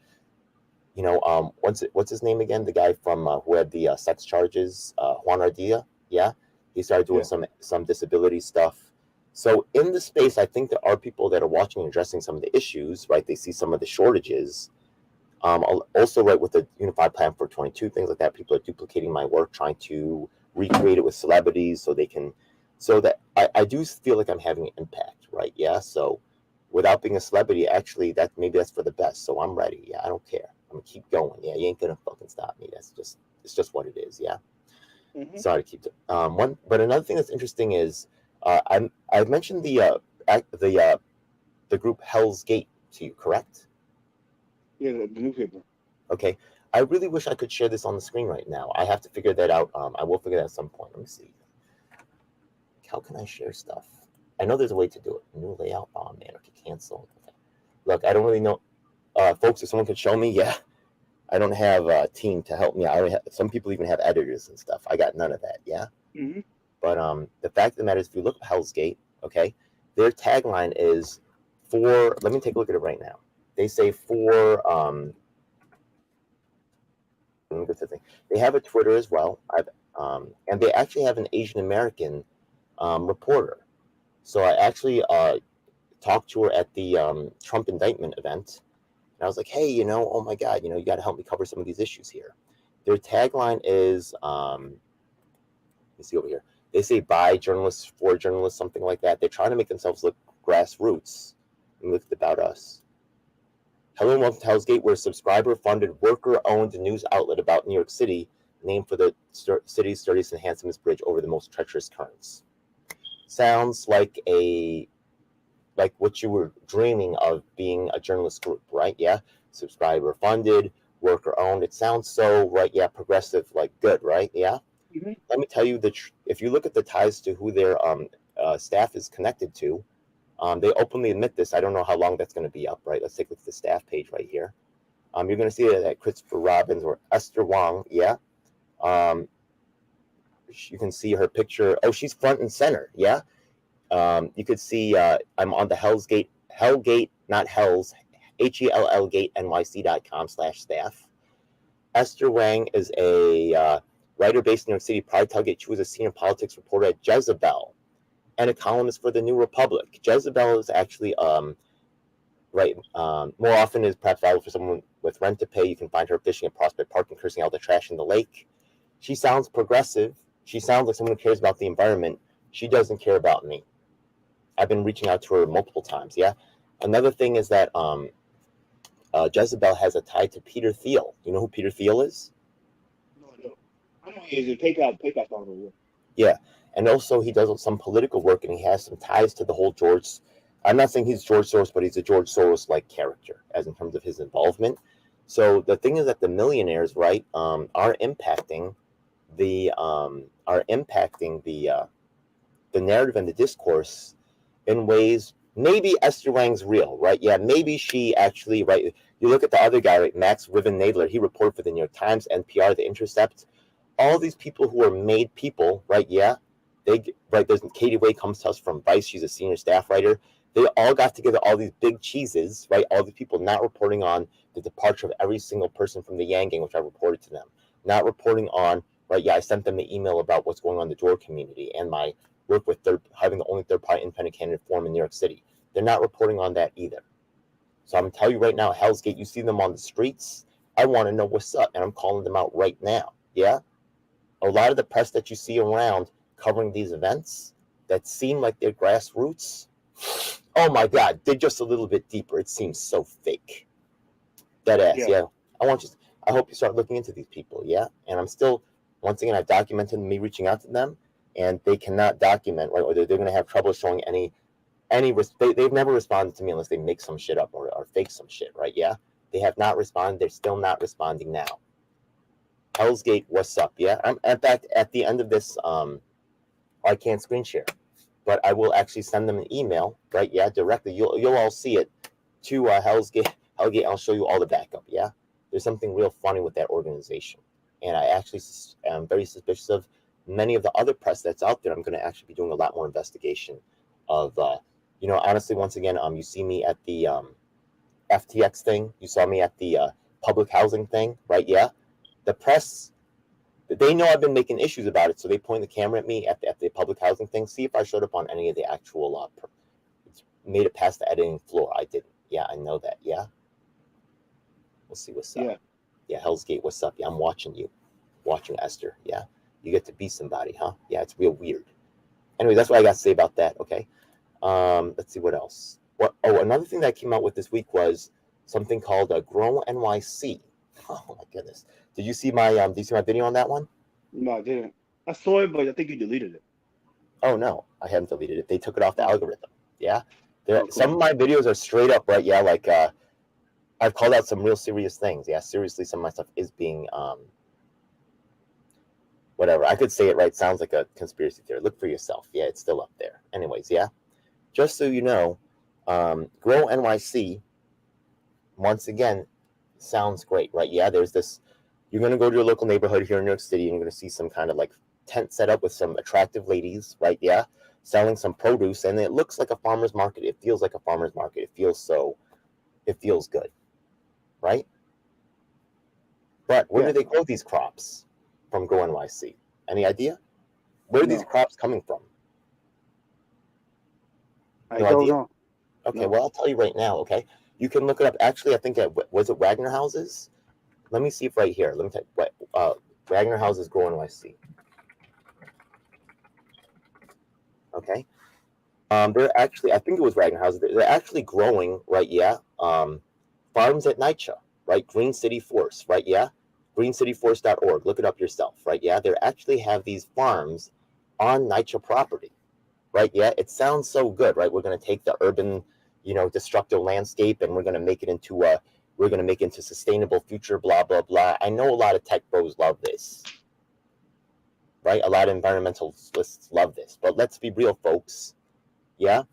you know, what's his name again? The guy from who had the sex charges, Juan Ardilla. Yeah, he started doing some disability stuff. So in the space, I think there are people that are watching and addressing some of the issues. Right, they see some of the shortages. Also, right, with the Unified Plan for 22, things like that, people are duplicating my work, trying to recreate it with celebrities so they can. So that I do feel like I'm having an impact, right? Yeah. So without being a celebrity, actually, that's for the best. So I'm ready. Yeah, I don't care. I'm gonna keep going. Yeah, you ain't gonna fucking stop me. It's just what it is. Yeah. Mm-hmm. Sorry to keep it. But another thing that's interesting is I've mentioned the group Hell's Gate to you, correct? Yeah, the newspaper. Okay. I really wish I could share this on the screen right now. I have to figure that out. I will figure that out at some point. Let me see. How can I share stuff? I know there's a way to do it. New layout. Oh man, okay, cancel. Okay. Look, I don't really know. Folks, if someone could show me, yeah. I don't have a team to help me. Some people even have editors and stuff. I got none of that, yeah. Mm-hmm. But the fact of the matter is, if you look at Hell's Gate, okay, their tagline is for. Let me take a look at it right now. They say for. Let me go to the thing. They have a Twitter as well. And they actually have an Asian American reporter. So I actually talked to her at the Trump indictment event. And I was like, hey, you know, oh my God, you know, you got to help me cover some of these issues here. Their tagline is, let me see over here. They say by journalists, for journalists, something like that. They're trying to make themselves look grassroots. And look at About Us. Hello and welcome to Hell's Gate, we're a subscriber-funded, worker-owned news outlet about New York City, named for the city's sturdiest and handsomest bridge over the most treacherous currents. Sounds like what you were dreaming of being a journalist group, right? Yeah, subscriber funded, worker owned. It sounds so right. Yeah, progressive, like good, right? Yeah. Mm-hmm. Let me tell you if you look at the ties to who their staff is connected to, they openly admit this. I don't know how long that's going to be up, right? Let's take a look at the staff page right here. You're going to see that Christopher Robbins or Esther Wong, yeah. You can see her picture. Oh, she's front and center, yeah. You could see I'm on the Hellgate, not Hells, HELL Gate NYC.com/staff. Esther Wang is a writer based in New York City. Prior to Hellgate, she was a senior politics reporter at Jezebel and a columnist for the New Republic. Jezebel is actually more often is perhaps valuable for someone with rent to pay. You can find her fishing at Prospect Park and cursing out the trash in the lake. She sounds progressive. She sounds like someone who cares about the environment. She doesn't care about me. I've been reaching out to her multiple times. Yeah. Another thing is that Jezebel has a tie to Peter Thiel. You know who Peter Thiel is? No. I know he is a PayPal founder. Yeah. And also he does some political work and he has some ties to the whole George. I'm not saying he's George Soros, but he's a George Soros-like character as in terms of his involvement. So the thing is that the millionaires, right, are impacting the narrative and the discourse in ways. Maybe Esther Wang's real, right? Yeah, maybe she actually, right? You look at the other guy, right? Max Riven-Nadler, he reported for the New York Times, NPR, The Intercept. All these people who are made people, right? Yeah, there's Katie Way comes to us from Vice. She's a senior staff writer. They all got together, all these big cheeses, right? All these people not reporting on the departure of every single person from the Yang Gang, which I reported to them. Not reporting on, right? Yeah, I sent them an email about what's going on in the George community and my work with having the only third-party independent candidate forum in New York City. They're not reporting on that either. So I'm going to tell you right now, Hell's Gate, you see them on the streets. I want to know what's up, and I'm calling them out right now. Yeah? A lot of the press that you see around covering these events that seem like they're grassroots, oh my God, they're just a little bit deeper. It seems so fake. Dead ass, yeah. I hope you start looking into these people, yeah? And I'm still, once again, I've documented me reaching out to them, and they cannot document, right? Or they're going to have trouble showing any they've never responded to me unless they make some shit up or fake some shit, right? Yeah, they have not responded. They're still not responding now. Hell's Gate, what's up? Yeah, I'm in fact at the end of this. I can't screen share, but I will actually send them an email, right? Yeah, directly. You'll all see it to Hell's Gate. Hellgate. I'll show you all the backup. Yeah, there's something real funny with that organization, and I actually am very suspicious of many of the other press that's out there. I'm going to actually be doing a lot more investigation of, honestly, once again, you see me at the FTX thing. You saw me at the public housing thing, right? Yeah, the press. They know I've been making issues about it, so they point the camera at me at the public housing thing. See if I showed up on any of the actual made it past the editing floor. I didn't. Yeah, I know that. Yeah. We'll see what's up. Yeah. Yeah, Hell's Gate, what's up? Yeah, I'm watching you. Watching Esther. Yeah. You get to be somebody, huh? Yeah, it's real weird. Anyway, that's what I got to say about that, okay? Let's see what else. Another thing that came out with this week was something called Grow NYC. Oh my goodness. Did you see my video on that one? No, I didn't. I saw it, but I think you deleted it. Oh no, I haven't deleted it. They took it off the algorithm. Yeah. Cool. Some of my videos are straight up, right? Yeah, like I've called out some real serious things. Yeah, seriously, some of my stuff is being whatever. I could say it right. Sounds like a conspiracy theory. Look for yourself. Yeah, it's still up there. Anyways, yeah. Just so you know, Grow NYC, once again, sounds great, right? Yeah, there's this. You're going to go to your local neighborhood here in New York City, and you're going to see some kind of like tent set up with some attractive ladies, right? Yeah, selling some produce, and it looks like a farmer's market. It feels like a farmer's market. It feels good, right? But where do they grow these crops from Grow NYC? Any idea? Where are these crops coming from? I don't know. Okay, No. well, I'll tell you right now, okay? You can look it up. Actually, I think was it Wagner Houses? Let me see if right here. Let me tell you what Wagner Houses Grow NYC. Okay. They're actually, I think it was Wagner Houses. They're actually growing, right? Yeah. Farms at NYCHA, right? Green City Force, right? Yeah. greencityforce.org. Look it up yourself, right? Yeah. They actually have these farms on NYCHA property, right? Yeah. It sounds so good, right? We're going to take the urban, destructive landscape, and we're going to make it into sustainable future, blah, blah, blah. I know a lot of tech bros love this, right? A lot of environmentalists love this, but let's be real, folks. Yeah.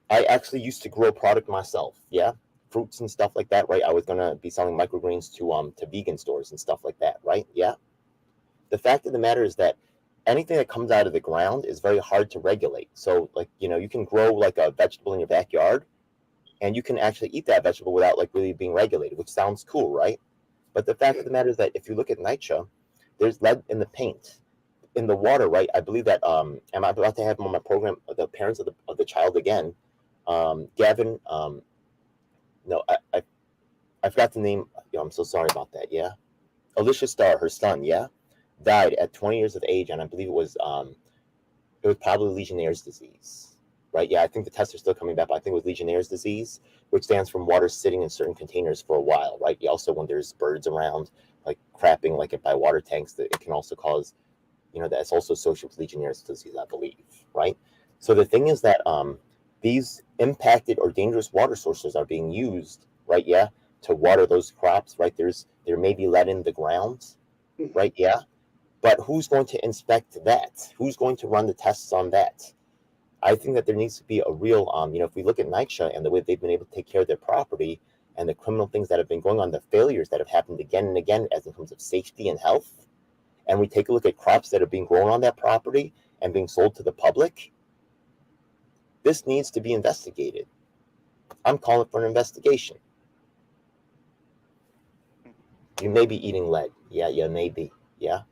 I actually used to grow product myself. Yeah. Fruits and stuff like that, right? I was going to be selling microgreens to vegan stores and stuff like that, right? Yeah. The fact of the matter is that anything that comes out of the ground is very hard to regulate. So, like, you can grow like a vegetable in your backyard, and you can actually eat that vegetable without like really being regulated, which sounds cool, right? But the fact of the matter is that if you look at NYCHA, there's lead in the paint, in the water, right? I believe that I'm about to have him on my program, the parents of the child again, Gavin. No, I forgot the name. I'm so sorry about that. Yeah, Alicia Starr, her son, yeah, died at 20 years of age, and I believe it was probably Legionnaire's disease, right? Yeah, I think the tests are still coming back, but I think it was Legionnaire's disease, which stands from water sitting in certain containers for a while, right? Also, when there's birds around, like crapping like it by water tanks, that it can also cause, that's also associated with Legionnaire's disease, I believe, right? So the thing is that these impacted or dangerous water sources are being used, right? Yeah, to water those crops, right? There may be lead in the ground, right? Yeah, but who's going to inspect that? Who's going to run the tests on that? I think that there needs to be a real, if we look at NYCHA and the way they've been able to take care of their property and the criminal things that have been going on, the failures that have happened again and again as in terms of safety and health, and we take a look at crops that are being grown on that property and being sold to the public, this needs to be investigated. I'm calling for an investigation. You may be eating lead. Yeah, you may be. Yeah.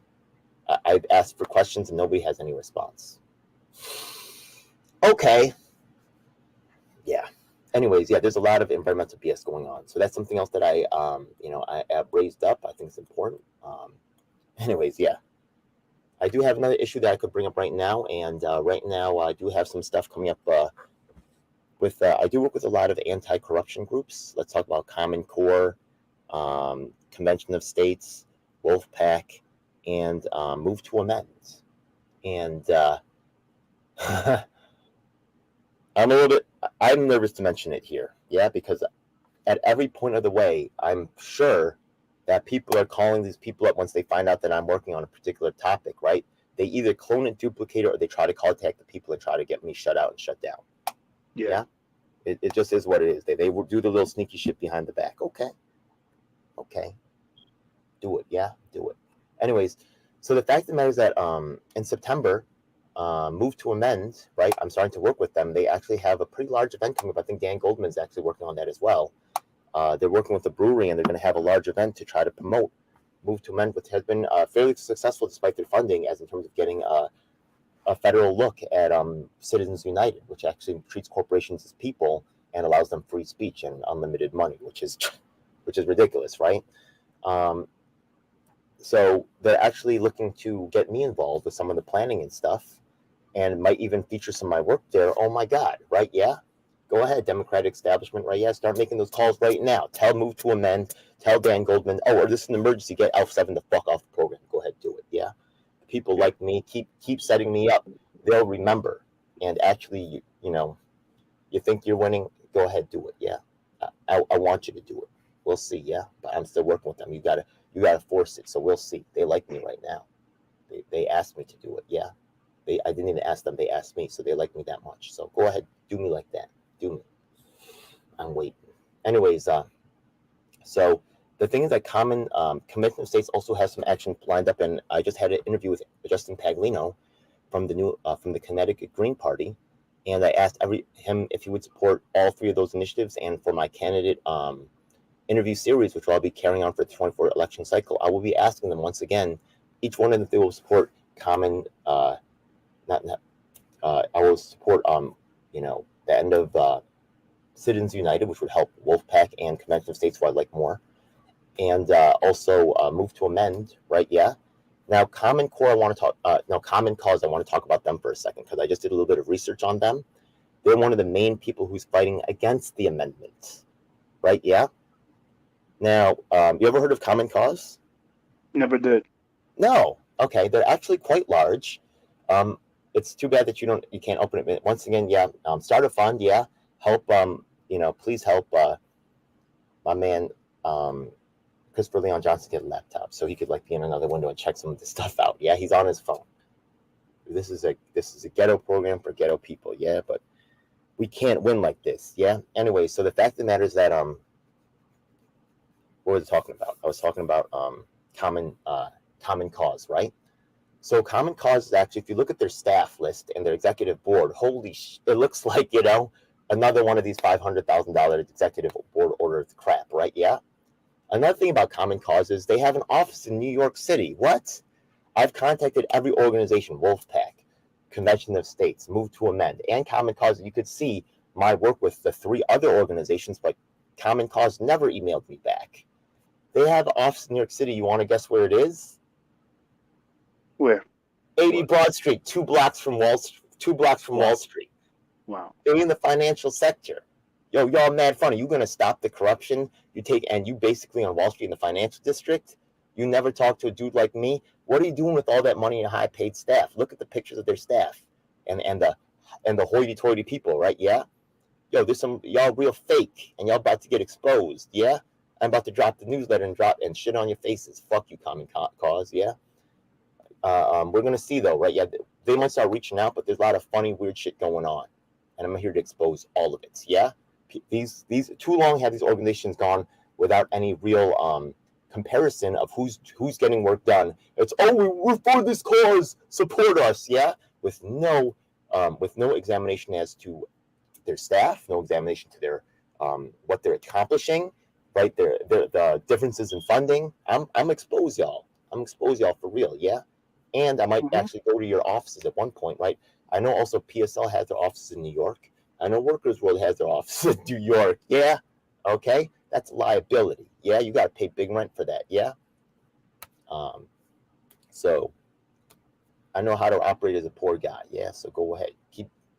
I've asked for questions and nobody has any response. Okay. Yeah. Anyways, yeah, there's a lot of environmental BS going on. So that's something else that I have raised up. I think it's important. Anyways, yeah. I do have another issue that I could bring up right now, and right now I do have some stuff coming up with. I do work with a lot of anti-corruption groups. Let's talk about Common Core, Convention of States, Wolfpack, and Move to Amend. And I'm a little bit. I'm nervous to mention it here, yeah, because at every point of the way, I'm sure that people are calling these people up once they find out that I'm working on a particular topic, right? They either clone and duplicate it, or they try to contact the people and try to get me shut out and shut down. Yeah. It just is what it is. They will do the little sneaky shit behind the back. Okay, do it. Yeah, do it. Anyways, so the fact of the matter is that in September, Move to Amend, right? I'm starting to work with them. They actually have a pretty large event coming up. I think Dan Goldman's actually working on that as well. They're working with the brewery, and they're going to have a large event to try to promote Move to Amend, which has been fairly successful despite their funding, as in terms of getting a federal look at Citizens United, which actually treats corporations as people and allows them free speech and unlimited money, which is ridiculous, right? So they're actually looking to get me involved with some of the planning and stuff, and might even feature some of my work there. Oh my God, right? Yeah. Go ahead, Democratic establishment, right? Yeah, start making those calls right now. Tell Move to Amend, tell Dan Goldman, oh, or this is an emergency, get Alf7 the fuck off the program. Go ahead, do it, yeah? People like me, keep setting me up. They'll remember. And actually, you think you're winning, go ahead, do it, yeah? I want you to do it. We'll see, yeah? But I'm still working with them. You gotta force it, so we'll see. They like me right now. They asked me to do it, yeah? I didn't even ask them, they asked me, so they like me that much. So go ahead, do me like that. Do me. I'm waiting. Anyways, so the thing is that Convention of States also has some action lined up, and I just had an interview with Justin Paglino from the Connecticut Green Party, and I asked him if he would support all three of those initiatives. And for my candidate interview series, which I'll be carrying on for the 24 election cycle, I will be asking them once again, each one of them, if they will support I will support the end of Citizens United, which would help Wolfpack and Convention of States, who I like more, and also Move to Amend, right? Yeah. Now, Common Core, Common Cause, I want to talk about them for a second, because I just did a little bit of research on them. They're one of the main people who's fighting against the amendment, right? Yeah. Now, you ever heard of Common Cause? Never did. No. Okay, they're actually quite large. It's too bad that you can't open it. Once again, yeah, start a fund, yeah. Help, please help my man Christopher Leon Johnson get a laptop so he could be in another window and check some of this stuff out. Yeah, he's on his phone. This is a ghetto program for ghetto people, yeah, but we can't win like this, yeah. Anyway, so the fact of the matter is that what was I talking about? I was talking about Common Cause, right? So Common Cause is actually, if you look at their staff list and their executive board, it looks like, another one of these $500,000 executive board order crap, right? Yeah. Another thing about Common Cause is they have an office in New York City. What? I've contacted every organization, Wolfpack, Convention of States, Move to Amend, and Common Cause. You could see my work with the three other organizations, but Common Cause never emailed me back. They have an office in New York City. You want to guess where it is? Where? 80 Broad Street, 2 blocks from Wall Street. Wow. They're in the financial sector. Yo, y'all mad funny. You gonna stop the corruption you basically on Wall Street in the financial district? You never talk to a dude like me? What are you doing with all that money and high paid staff? Look at the pictures of their staff and the hoity-toity people, right? Yeah. Yo, there's some y'all real fake and y'all about to get exposed, yeah? I'm about to drop the newsletter and shit on your faces. Fuck you, Common Cause, yeah? We're gonna see though, right? Yeah, they might start reaching out, but there's a lot of funny, weird shit going on, and I'm here to expose all of it. Yeah, these too long have these organizations gone without any real comparison of who's getting work done. It's we're for this cause, support us. Yeah, with no examination as to their staff, no examination to their what they're accomplishing, right? The differences in funding. I'm expose y'all. I'm expose y'all for real. Yeah. And I might actually go to your offices at one point, right? I know also PSL has their offices in New York. I know Workers World has their offices in New York. Yeah. Okay. That's a liability. Yeah. You got to pay big rent for that. Yeah. So I know how to operate as a poor guy. Yeah. So go ahead.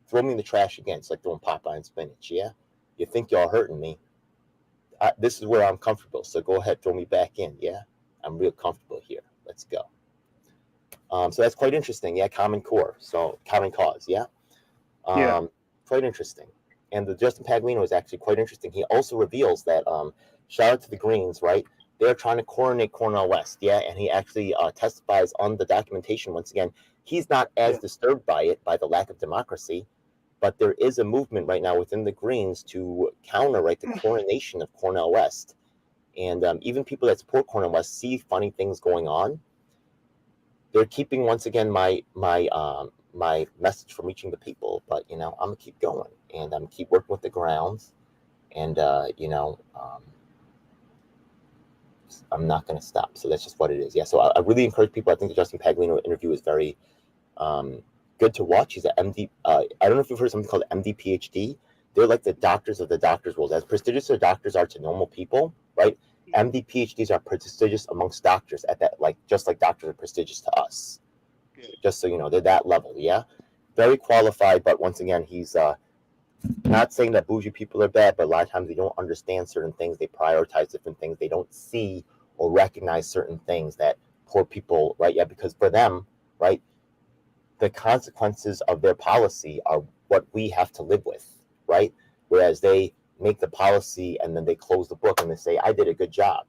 Throw me in the trash again. It's like throwing Popeye and spinach. Yeah. You think y'all hurting me. This is where I'm comfortable. So go ahead. Throw me back in. Yeah. I'm real comfortable here. Let's go. So that's quite interesting. Yeah, Common Core. So Common Cause. Yeah. Yeah. Quite interesting. And the Justin Paglino is actually quite interesting. He also reveals that shout out to the Greens, right? They're trying to coronate Cornel West, yeah, and he actually testifies on the documentation once again. He's not as disturbed by it, by the lack of democracy, but there is a movement right now within the Greens to counter, right, the coronation of Cornel West. And even people that support Cornel West see funny things going on. They're keeping once again my message from reaching the people, but I'm gonna keep going and I'm keep working with the grounds, and I'm not gonna stop. So that's just what it is. Yeah. So I really encourage people. I think the Justin Paglino interview is very good to watch. He's an MD. I don't know if you've heard of something called MD PhD. They're like the doctors of the doctors' world. As prestigious as doctors are to normal people, right? MD PhDs are prestigious amongst doctors at that, like just like doctors are prestigious to us. Just so you know, they're that level. Yeah, very qualified. But once again, he's not saying that bougie people are bad, but a lot of times they don't understand certain things. They prioritize different things. They don't see or recognize certain things that poor people, right? Yeah, because for them, right, the consequences of their policy are what we have to live with, right? Whereas they make the policy and then they close the book and they say, I did a good job.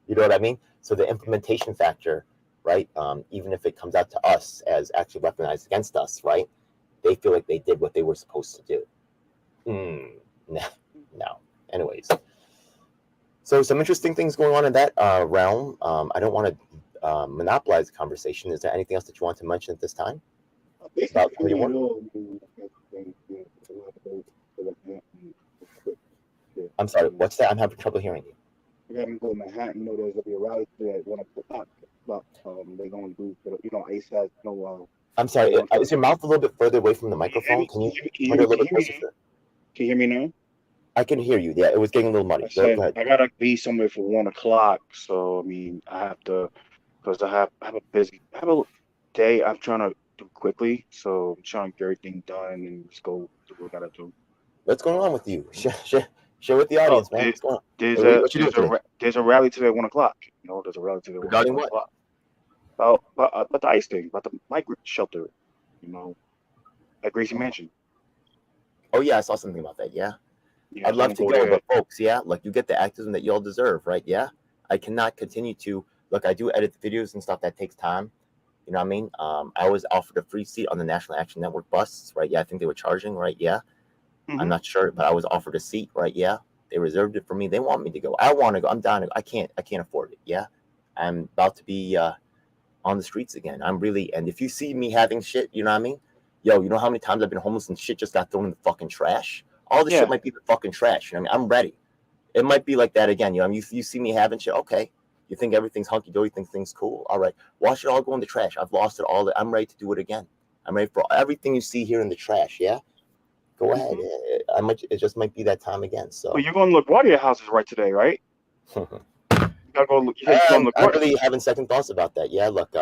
You know what I mean? So the implementation factor, right? Even if it comes out to us as actually weaponized against us, right? They feel like they did what they were supposed to do. No. Anyways, so some interesting things going on in that realm. I don't want to monopolize the conversation. Is there anything else that you want to mention at this time about Basically, you 21? know, I'm sorry, what's that? I'm having trouble hearing you. I got to go to Manhattan. You know, there's gonna be a rally today at 1 o'clock. But they're gonna do, Ace has I'm sorry, is your mouth a little bit further away from the Can you hear microphone? me? Can you Can turn it a little bit you closer? hear me now? Can you hear me now? I can hear you. Yeah, it was getting a little muddy. I Go said ahead. I gotta be somewhere for 1 o'clock. So I mean, I have to, because I have a day. I'm trying to do quickly. So I'm trying to get everything done and just go do what I gotta do. What's going on with you? Share with the Oh, audience, man. What's going on? What you doing today? there's a rally today at 1 o'clock. There's a rally today at Regarding 1 what? o'clock. About the ICE thing, about the migrant shelter. At Gracie Mansion. Oh yeah, I saw something about that. Yeah, Yeah, I'd so I'm love gonna to go go, there. but folks, yeah, like you get the activism that you all deserve, right? Yeah, I cannot continue to look. I do edit the videos and stuff. That takes time. You know what I mean? I was offered a free seat on the National Action Network bus, right? Yeah, I think they were charging, right? Yeah, I'm not sure, but I was offered a seat, right? Yeah, they reserved it for me. They want me to go. I want to go. I'm down to go. I can't afford it. Yeah, I'm about to be on the streets again. I'm really, and if you see me having shit, you know what I mean? Yo, you know how many times I've been homeless and shit just got thrown in the fucking trash? All the shit might be the fucking trash. You know what I mean? I'm ready. It might be like that again. You know, I mean, you see me having shit, okay. You think everything's hunky dory, think things cool. All right. Watch it all go in the trash. I've lost it all. I'm ready to do it again. I'm ready for everything you see here in the trash. Yeah. Go ahead. It just might be that time again. So Well, you're going to LaGuardia houses right today, right? You gotta go. You said you're going to I'm LaGuardia. really having second thoughts about that. Yeah. Look,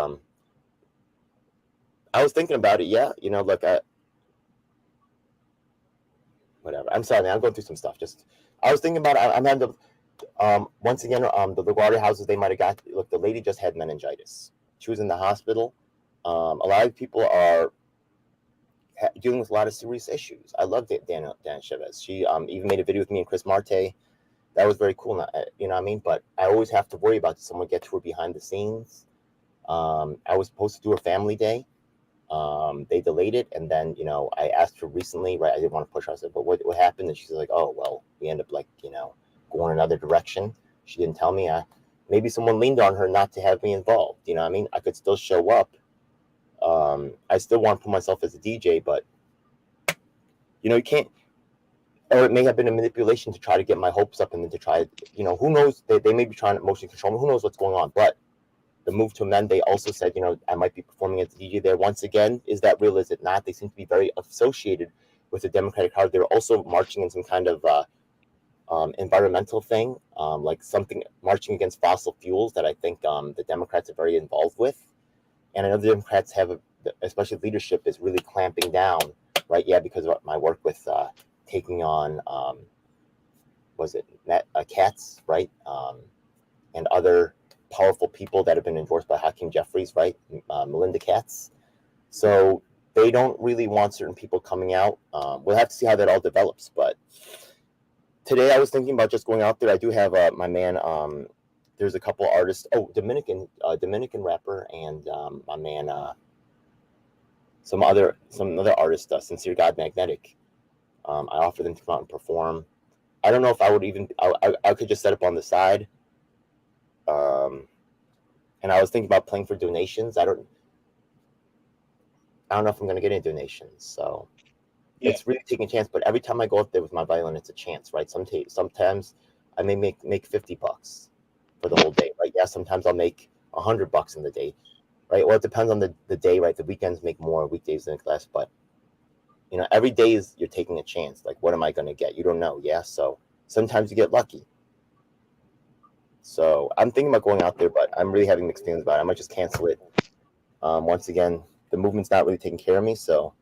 I was thinking about it. Yeah. Look, whatever. I'm sorry, man. I'm going through some stuff. I was thinking about it. I'm having to, once again, the LaGuardia houses, they might have got, look, the lady just had meningitis. She was in the hospital. A lot of people are dealing with a lot of serious issues. I love Dan Chavez. She even made a video with me and Chris Marte. That was very cool. You know what I mean? But I always have to worry about someone get to her behind the scenes. I was supposed to do a family day. They delayed it, and then I asked her recently, right? I didn't want to push her. I said, "But what happened?" And she's like, "Oh, well, we end up going another direction." She didn't tell me. Maybe someone leaned on her not to have me involved. You know what I mean? I could still show up. I still want to put myself as a DJ, but you can't. Or it may have been a manipulation to try to get my hopes up, and then to try, who knows? They may be trying to emotionally control me. Who knows what's going on? But the move to amend, they also said, I might be performing as a DJ there. Once again, is that real? Is it not? They seem to be very associated with the Democratic Party. They're also marching in some kind of environmental thing, like something marching against fossil fuels that I think the Democrats are very involved with. And I know the Democrats have, especially leadership, is really clamping down, right? Yeah, because of my work with taking on, cats, right? And other powerful people that have been endorsed by Hakeem Jeffries, right? Melinda Katz. So they don't really want certain people coming out. We'll have to see how that all develops. But today I was thinking about just going out there. I do have my man. There's a couple artists. Oh, Dominican rapper, and my man. Some other artists, Sincere God Magnetic. I offer them to come out and perform. I don't know if I would even. I could just set up on the side. And I was thinking about playing for donations. I don't know if I'm gonna get any donations. So Yeah. it's really taking a chance. But every time I go up there with my violin, it's a chance, right? Sometimes I may make $50 for the whole day, right? Yeah, sometimes I'll make $100 in the day, right? Well, it depends on the day, right? The weekends make more, weekdays make less, but you know, every day you're taking a chance. Like, what am I gonna get? You don't know, yeah. So sometimes you get lucky. So I'm thinking about going out there, but I'm really having mixed feelings about it. I might just cancel it. Once again, the movement's not really taking care of me. So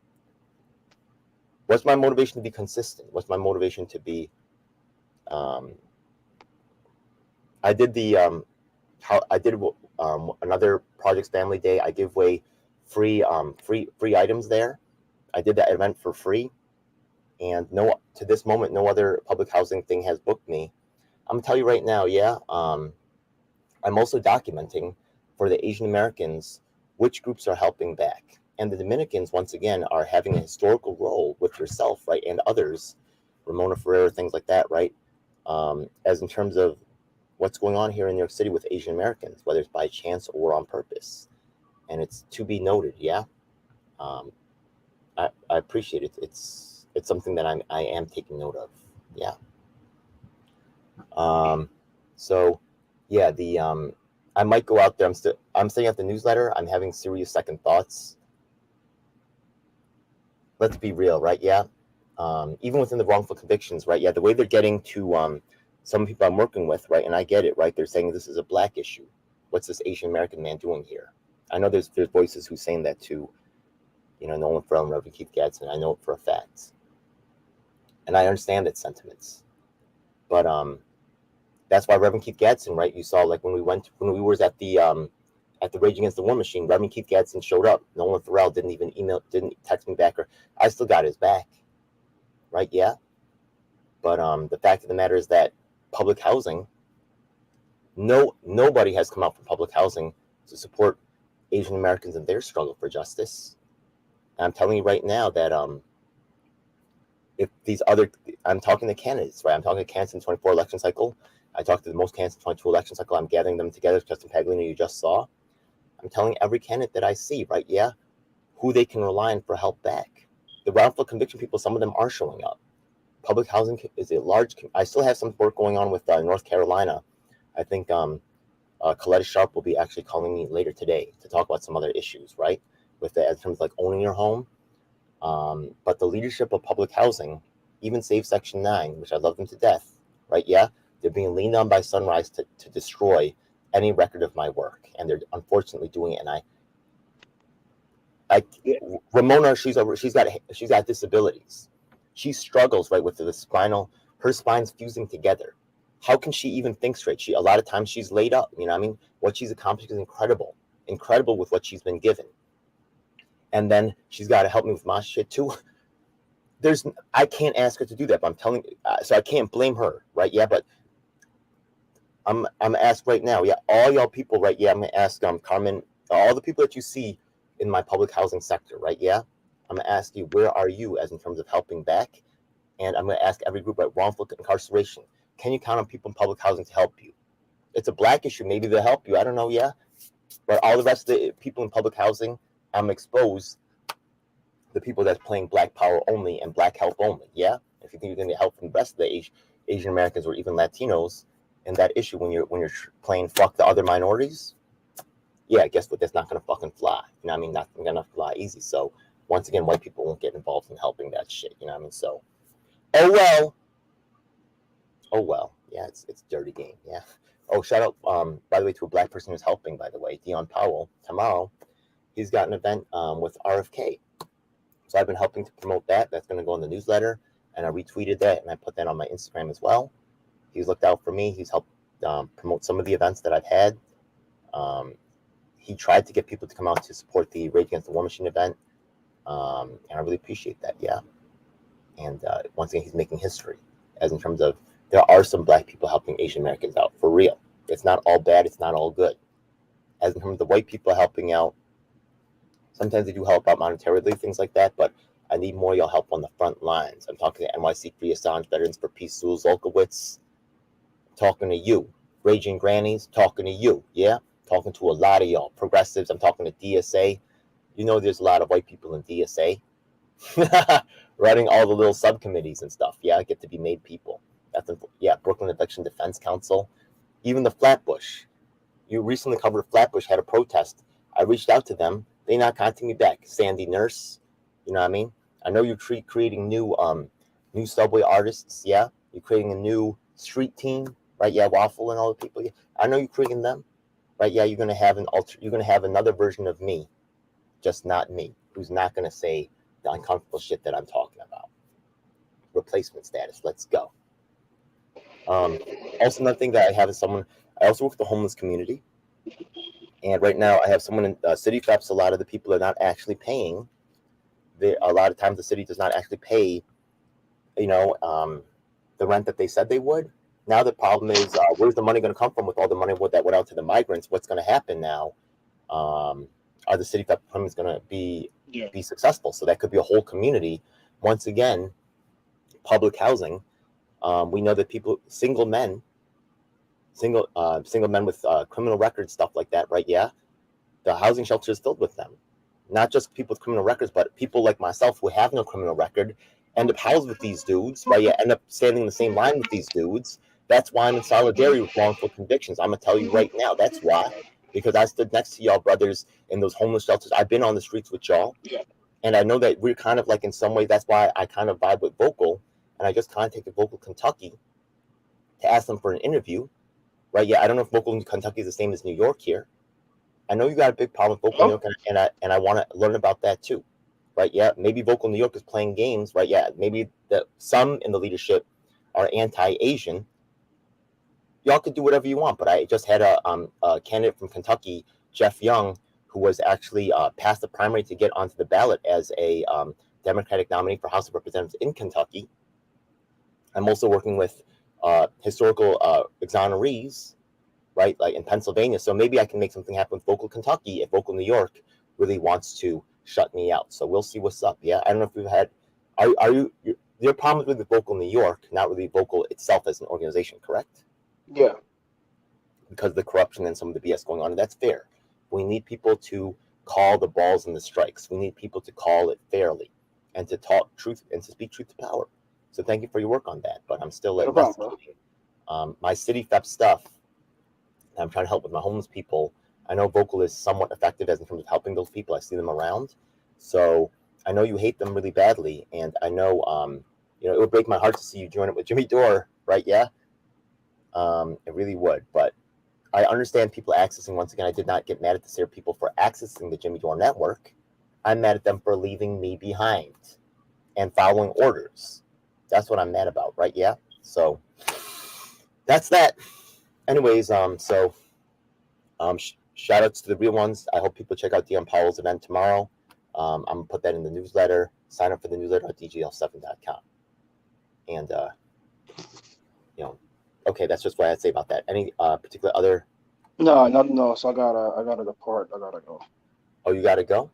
what's my motivation to be consistent? What's my motivation to be? I did another Projects Family Day. I give away free items there. I did that event for free, and to this moment, no other public housing thing has booked me. I'm gonna tell you right now, yeah. I'm also documenting for the Asian Americans which groups are helping back. And the Dominicans, once again, are having a historical role with yourself, right, and others, Ramona Ferreira, things like that, right, as in terms of what's going on here in New York City with Asian Americans, whether it's by chance or on purpose. And it's to be noted, yeah. I appreciate it. It's something that I am taking note of, yeah. So yeah, I might go out there. I'm sending out the newsletter. I'm having serious second thoughts. Let's be real, right? Yeah. Even within the wrongful convictions, right? Yeah, the way they're getting to some people I'm working with, right? And I get it, right? They're saying this is a black issue. What's this Asian American man doing here? I know there's voices who's saying that too. You know, Nolan Farrell and Reverend Keith Gadsden. I know it for a fact, and I understand its sentiments. But that's why Reverend Keith Gadsden, right? You saw like when we was at the Rage Against the War Machine, Reverend Keith Gadsden showed up. Nolan Farrell didn't text me back, or I still got his back, right? Yeah. But the fact of the matter is that public housing, nobody has come out for public housing to support Asian Americans in their struggle for justice. And I'm telling you right now that if I'm talking to candidates, right? I'm talking to candidates in the 24 election cycle. I talked to the most candidates in the 22 election cycle. I'm gathering them together. Justin Paglino, you just saw. I'm telling every candidate that I see, right? Yeah, who they can rely on for help back. The wrongful conviction people, some of them are showing up. Public housing is a large. I still have some work going on with North Carolina. I think Coletta Sharp will be actually calling me later today to talk about some other issues, right? With the, in terms of like owning your home. But the leadership of public housing, even Save Section 9, which I love them to death, right? Yeah, they're being leaned on by Sunrise to destroy any record of my work, and they're unfortunately doing it. And Ramona, she's got disabilities. She struggles, right, with her spine's fusing together. How can she even think straight? A lot of times she's laid up, you know what I mean? What she's accomplished is incredible with what she's been given. And then she's got to help me with my shit too. I can't ask her to do that, but I'm telling you, so I can't blame her, right? Yeah, but I'm gonna ask right now, yeah, all y'all people, right? Yeah, I'm gonna ask Carmen, all the people that you see in my public housing sector, right? Yeah, I'm gonna ask you, where are you as in terms of helping back? And I'm gonna ask every group at wrongful incarceration, can you count on people in public housing to help you? It's a black issue, maybe they'll help you. I don't know, yeah, but all the rest of the people in public housing, I'm exposed the people that's playing black power only and black help only. Yeah, if you think you're going to get help from the rest of the Asian Americans or even Latinos in that issue when you're playing fuck the other minorities, yeah, guess what? That's not going to fucking fly. You know what I mean? Not going to fly easy. So once again, white people won't get involved in helping that shit. You know what I mean? So, oh well. Yeah, it's dirty game. Yeah. Oh, shout out, by the way, to a black person who's helping, by the way, Dion Powell, tomorrow. He's got an event with RFK. So I've been helping to promote that. That's going to go in the newsletter. And I retweeted that and I put that on my Instagram as well. He's looked out for me. He's helped promote some of the events that I've had. He tried to get people to come out to support the Rage Against the War Machine event. And I really appreciate that. Yeah. And once again, he's making history, as in terms of there are some black people helping Asian Americans out for real. It's not all bad. It's not all good. As in terms of the white people helping out, sometimes they do help out monetarily, things like that. But I need more of y'all help on the front lines. I'm talking to NYC Free Assange, Veterans for Peace, Sewell Zolkowitz, talking to you, Raging Grannies, talking to you. Yeah, talking to a lot of y'all progressives. I'm talking to DSA. You know, there's a lot of white people in DSA. Running all the little subcommittees and stuff. Yeah, I get to be made people. That's yeah, Brooklyn Election Defense Council, even the Flatbush. You recently covered Flatbush had a protest. I reached out to them. They not contacting me back. Sandy Nurse, you know what I mean? I know you're creating new subway artists. Yeah, you're creating a new street team, right? Yeah, Waffle and all the people. Yeah. I know you're creating them, right? Yeah, you're gonna have You're gonna have another version of me, just not me, who's not gonna say the uncomfortable shit that I'm talking about. Replacement status. Let's go. Also, another thing that I have is someone. I also work with the homeless community, and right now I have someone in City Feps. A lot of the people are not actually paying. A lot of times the city does not actually pay, you know, the rent that they said they would. Now the problem is, where's the money going to come from with all the money that went out to the migrants? What's going to happen now? Are the city Fep programs going to be successful? So that could be a whole community. Once again, public housing. We know that single men with criminal records, stuff like that, right? Yeah, the housing shelter is filled with them. Not just people with criminal records, but people like myself who have no criminal record end up housed with these dudes, right? Yeah, end up standing in the same line with these dudes. That's why I'm in solidarity with wrongful convictions. I'm gonna tell you right now, that's why. Because I stood next to y'all brothers in those homeless shelters. I've been on the streets with y'all. And I know that we're kind of like, in some ways, that's why I kind of vibe with Vocal. And I just contacted Vocal Kentucky to ask them for an interview, right? Yeah, I don't know if Vocal in Kentucky is the same as New York here. I know you got a big problem with Vocal New York, and I want to learn about that too, right? Yeah, maybe Vocal New York is playing games, right? Yeah, maybe some in the leadership are anti-Asian. Y'all could do whatever you want, but I just had a candidate from Kentucky, Jeff Young, who was actually passed the primary to get onto the ballot as a Democratic nominee for House of Representatives in Kentucky. I'm also working with historical exonerees, right, like in Pennsylvania. So maybe I can make something happen with Vocal Kentucky if Vocal New York really wants to shut me out. So we'll see what's up. Yeah, I don't know if we've had. Are you? Your problem with Vocal New York, not really Vocal itself as an organization, correct? Yeah. Because of the corruption and some of the BS going on, and that's fair. We need people to call the balls and the strikes. We need people to call it fairly, and to talk truth and to speak truth to power. So thank you for your work on that. But I'm still investigating my City Fep stuff. I'm trying to help with my homeless people. I know Vocal is somewhat effective as in terms of helping those people. I see them around. So I know you hate them really badly. And I know, it would break my heart to see you join it with Jimmy Dore, right? Yeah. It really would. But I understand people accessing. Once again, I did not get mad at the Sarah people for accessing the Jimmy Dore network. I'm mad at them for leaving me behind and following orders. That's what I'm mad about, right? Yeah. So that's that. Anyways, shout outs to the real ones. I hope people check out Dion Powell's event tomorrow. I'm gonna put that in the newsletter. Sign up for the newsletter at dgl7.com. And okay, that's just what I'd say about that. Any particular other? No. So I gotta depart. I gotta go. Oh, you gotta go?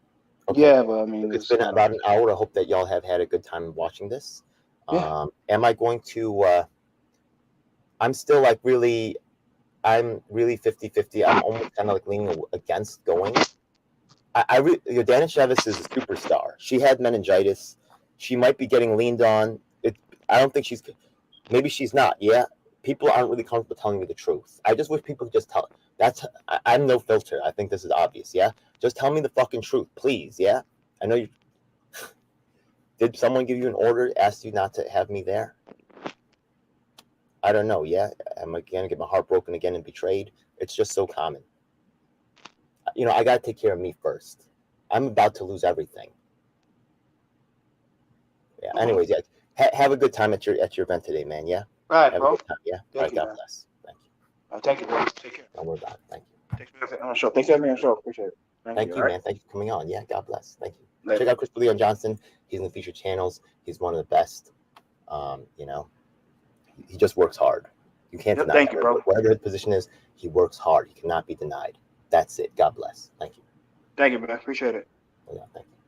Okay. Yeah, but I mean, it's been about an hour. I hope that y'all have had a good time watching this. Yeah. Am I going to? I'm still like really. I'm really 50-50. I'm almost kind of like leaning against going. Dana Chavez is a superstar. She had meningitis. She might be getting leaned on. I don't think maybe she's not. Yeah. People aren't really comfortable telling me the truth. I just wish people could just tell. I'm no filter. I think this is obvious. Yeah. Just tell me the fucking truth, please. Yeah. I know you. Did someone give you an order, ask you not to have me there? I don't know. Yeah. Am I going to get my heart broken again and betrayed? It's just so common. I got to take care of me first. I'm about to lose everything. Yeah. Anyways, yeah. Have a good time at your event today, man. Yeah. All right, have bro. A good time, yeah. All right. God bless. Thank you. Thank you, bro. Take care. Don't worry about it. Thank you. Thanks for having me on the show. Appreciate it. Thank you, man. Thank you for coming on. Yeah. God bless. Thank you. check out Christopher Leon Johnson. He's in the featured channels. He's one of the best. You know, he just works hard. You can't deny Thank it. you, bro. Whatever his position is, he works hard. He cannot be denied. That's it. God bless. Thank you. Thank you, man. Appreciate it. Yeah, thank you.